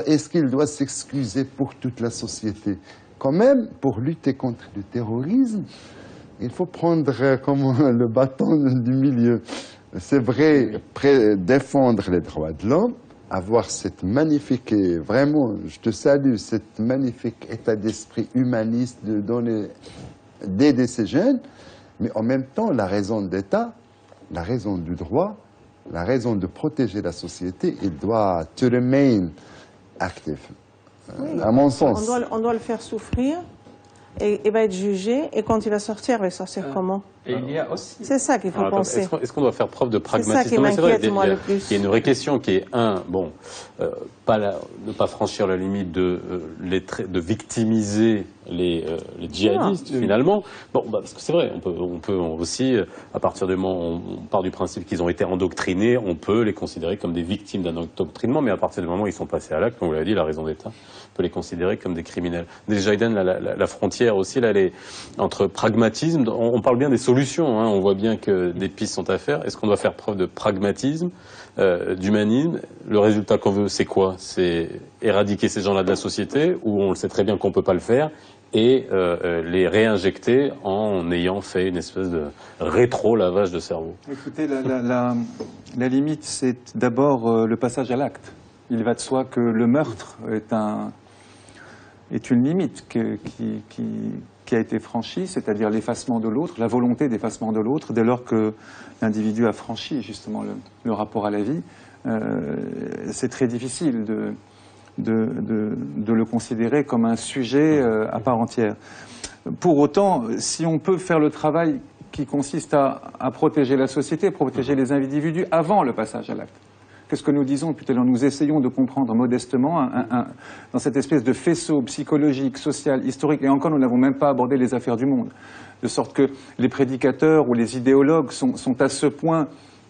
Est-ce qu'il doit s'excuser pour toute la société? Quand même, pour lutter contre le terrorisme, il faut prendre comme le bâton du milieu. C'est vrai, défendre les droits de l'homme, avoir cette magnifique, et vraiment, je te salue, cette magnifique état d'esprit humaniste de donner, d'aider ces jeunes, mais en même temps, la raison d'État, la raison du droit, la raison de protéger la société, il doit to remain active, oui, à mon sens. On doit le faire souffrir, et il va être jugé, et quand il va sortir comment? Et il y a aussi... C'est ça qu'il faut penser. Est-ce qu'on doit faire preuve de pragmatisme? C'est ça qui m'inquiète, moi, le plus. Il y a une vraie question qui est, ne pas franchir la limite de victimiser les djihadistes, finalement. Bon, parce que c'est vrai, on peut aussi, à partir du moment où on part du principe qu'ils ont été endoctrinés, on peut les considérer comme des victimes d'un endoctrinement, mais à partir du moment où ils sont passés à l'acte, comme vous l'avez dit, la raison d'État, on peut les considérer comme des criminels. Déjà, la frontière aussi, là, elle est entre pragmatisme, on parle bien des solutions, hein, on voit bien que des pistes sont à faire. Est-ce qu'on doit faire preuve de pragmatisme, d'humanisme? Le résultat qu'on veut, c'est quoi? C'est éradiquer ces gens-là de la société, où on le sait très bien qu'on ne peut pas le faire, et les réinjecter en ayant fait une espèce de rétro-lavage de cerveau. Écoutez, la limite, c'est d'abord le passage à l'acte. Il va de soi que le meurtre est une limite qui a été franchie, c'est-à-dire l'effacement de l'autre, la volonté d'effacement de l'autre, dès lors que l'individu a franchi justement le rapport à la vie. c'est très difficile de le considérer comme un sujet à part entière. Pour autant, si on peut faire le travail qui consiste à protéger la société, protéger les individus avant le passage à l'acte. Qu'est-ce que nous disons depuis tout à l'heure? Nous essayons de comprendre modestement dans cette espèce de faisceau psychologique, social, historique, et encore nous n'avons même pas abordé les affaires du monde. De sorte que les prédicateurs ou les idéologues sont à ce point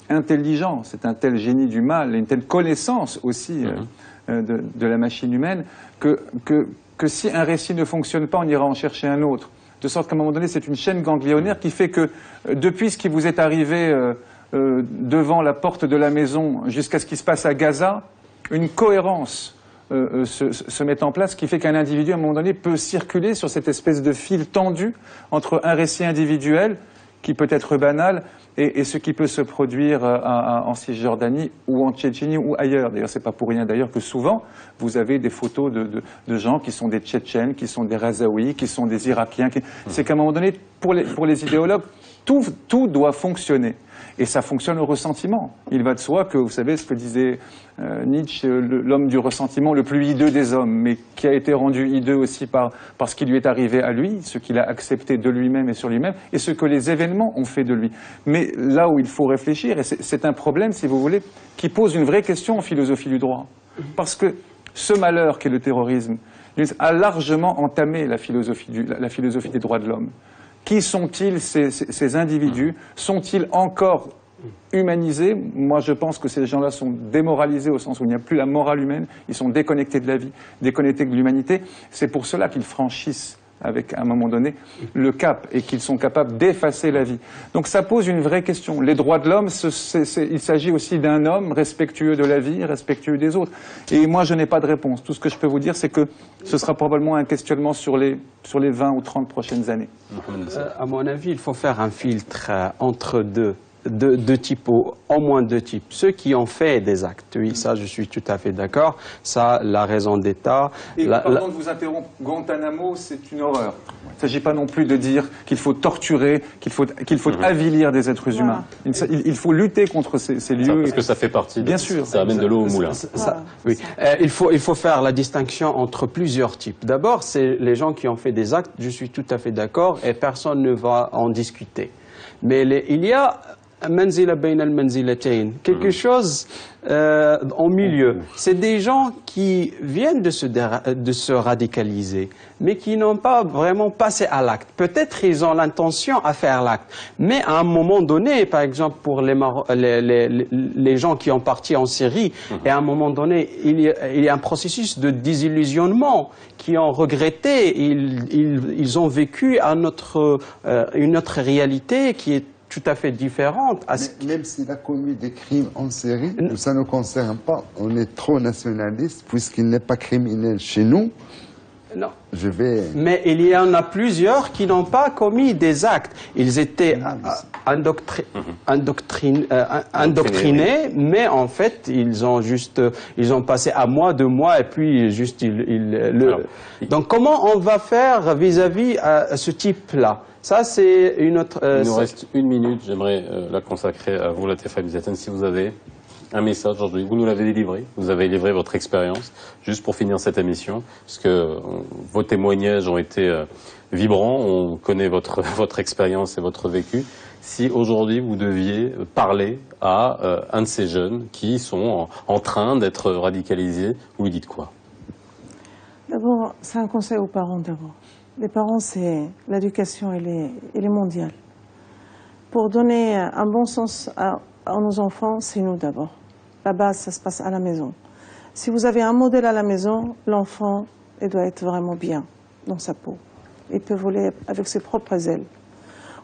intelligents, c'est un tel génie du mal, et une telle connaissance aussi de la machine humaine, que si un récit ne fonctionne pas, on ira en chercher un autre. De sorte qu'à un moment donné, c'est une chaîne ganglionnaire qui fait que depuis ce qui vous est arrivé devant la porte de la maison jusqu'à ce qui se passe à Gaza, une cohérence se met en place qui fait qu'un individu, à un moment donné, peut circuler sur cette espèce de fil tendu entre un récit individuel qui peut être banal et ce qui peut se produire en Cisjordanie ou en Tchétchénie ou ailleurs. D'ailleurs, c'est pas pour rien d'ailleurs que souvent vous avez des photos de gens qui sont des Tchétchènes, qui sont des Razaouis, qui sont des Irakiens. C'est qu'à un moment donné, pour les idéologues, tout doit fonctionner. Et ça fonctionne au ressentiment. Il va de soi que, vous savez ce que disait Nietzsche, l'homme du ressentiment le plus hideux des hommes, mais qui a été rendu hideux aussi par ce qui lui est arrivé à lui, ce qu'il a accepté de lui-même et sur lui-même, et ce que les événements ont fait de lui. Mais là où il faut réfléchir, et c'est un problème, si vous voulez, qui pose une vraie question en philosophie du droit. Parce que ce malheur qu'est le terrorisme a largement entamé la philosophie des droits de l'homme. Qui sont-ils ces individus? Sont-ils encore humanisés? Moi, je pense que ces gens-là sont démoralisés au sens où il n'y a plus la morale humaine. Ils sont déconnectés de la vie, déconnectés de l'humanité. C'est pour cela qu'ils franchissent, avec, à un moment donné, le cap et qu'ils sont capables d'effacer la vie. Donc ça pose une vraie question. Les droits de l'homme, il s'agit aussi d'un homme respectueux de la vie, respectueux des autres. Et moi, je n'ai pas de réponse. Tout ce que je peux vous dire, c'est que ce sera probablement un questionnement sur les 20 ou 30 prochaines années. À mon avis, il faut faire un filtre entre deux types, au moins deux types. Ceux qui ont fait des actes, oui, ça je suis tout à fait d'accord, ça, la raison d'État... Pardon de vous interrompre, Guantanamo, c'est une horreur. Il ne s'agit pas non plus de dire qu'il faut torturer, qu'il faut avilir des êtres humains. Il faut lutter contre ces lieux. Parce que ça fait partie, bien sûr. Ça amène de l'eau au moulin. Oui. Il faut faire la distinction entre plusieurs types. D'abord, c'est les gens qui ont fait des actes, je suis tout à fait d'accord, et personne ne va en discuter. Mais il y a manzila bayna al-manzilatayn, quelque chose en milieu. C'est des gens qui viennent de se radicaliser, mais qui n'ont pas vraiment passé à l'acte. Peut-être ils ont l'intention à faire l'acte, mais à un moment donné, par exemple pour les gens qui ont parti en Syrie, et à un moment donné, il y a un processus de désillusionnement, qui ont regretté, ils ont vécu une autre réalité qui est tout à fait différente. Même s'il a commis des crimes en série, ça ne nous concerne pas. On est trop nationaliste, puisqu'il n'est pas criminel chez nous. Non. Mais il y en a plusieurs qui n'ont pas commis des actes. Ils étaient indoctrinés, mais en fait, ils ont passé un mois, 2 mois, et puis juste Donc, comment on va faire vis-à-vis ce type-là? Ça, c'est une autre... Il nous reste 1 minute. J'aimerais la consacrer à vous, Latifa Bizatan, si vous avez un message aujourd'hui. Vous nous l'avez livré. Vous avez livré votre expérience. Juste pour finir cette émission, parce que vos témoignages ont été vibrants. On connaît votre expérience et votre vécu. Si aujourd'hui vous deviez parler à un de ces jeunes qui sont en train d'être radicalisés, vous lui dites quoi? D'abord, c'est un conseil aux parents d'abord. Les parents, c'est l'éducation, elle est mondiale. Pour donner un bon sens à nos enfants, c'est nous d'abord. La base, ça se passe à la maison. Si vous avez un modèle à la maison, l'enfant, il doit être vraiment bien dans sa peau. Il peut voler avec ses propres ailes.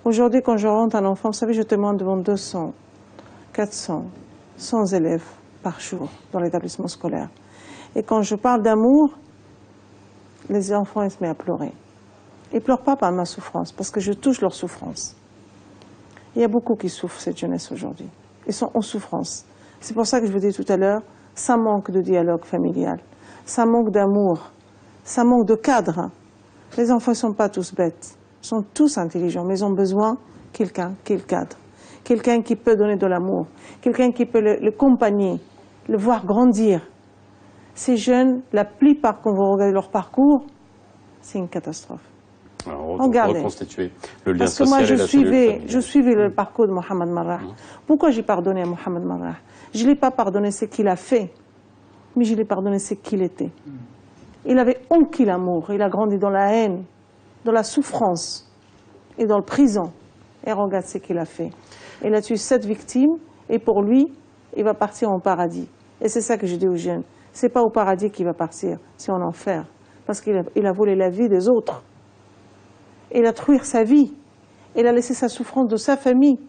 Aujourd'hui, quand je rentre un enfant, vous savez, je témoigne devant 200, 400, 100 élèves par jour dans l'établissement scolaire. Et quand je parle d'amour, les enfants, ils se mettent à pleurer. Ils ne pleurent pas par ma souffrance, parce que je touche leur souffrance. Il y a beaucoup qui souffrent, cette jeunesse aujourd'hui. Ils sont en souffrance. C'est pour ça que je vous dis tout à l'heure, ça manque de dialogue familial, ça manque d'amour, ça manque de cadre. Les enfants ne sont pas tous bêtes, ils sont tous intelligents, mais ils ont besoin de quelqu'un qui le cadre. Quelqu'un qui peut donner de l'amour, quelqu'un qui peut le accompagner le voir grandir. Ces jeunes, la plupart, quand vous regardez leur parcours, c'est une catastrophe. Alors, Regardez. reconstituer le lien Parce que social moi, et la cellule je suivais le parcours de Mohamed Marrah. Pourquoi j'ai pardonné à Mohamed Marrah? Je ne l'ai pas pardonné ce qu'il a fait, mais je l'ai pardonné ce qu'il était. Il avait aucun amour, il a grandi dans la haine, dans la souffrance et dans la prison. Et regarde ce qu'il a fait. Il a tué 7 victimes et pour lui, il va partir en paradis. Et c'est ça que je dis aux jeunes. C'est pas au paradis qu'il va partir, c'est en enfer. Parce qu'il a volé la vie des autres. Il a détruit sa vie. Il a laissé sa souffrance de sa famille.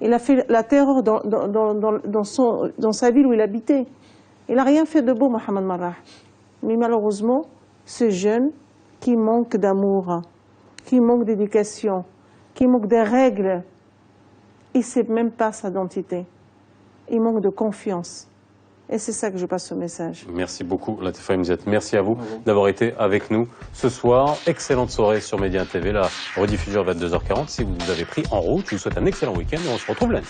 Il a fait la terreur dans sa ville où il habitait. Il n'a rien fait de beau, Mohamed Marrah. Mais malheureusement, ce jeune qui manque d'amour, qui manque d'éducation, qui manque des règles, il ne sait même pas sa identité. Il manque de confiance. Et c'est ça que je passe ce message. Merci beaucoup, Latifa Mzet. Merci à vous d'avoir été avec nous ce soir. Excellente soirée sur Média TV, la rediffusion à 22h40. Si vous vous avez pris en route, je vous souhaite un excellent week-end et on se retrouve lundi.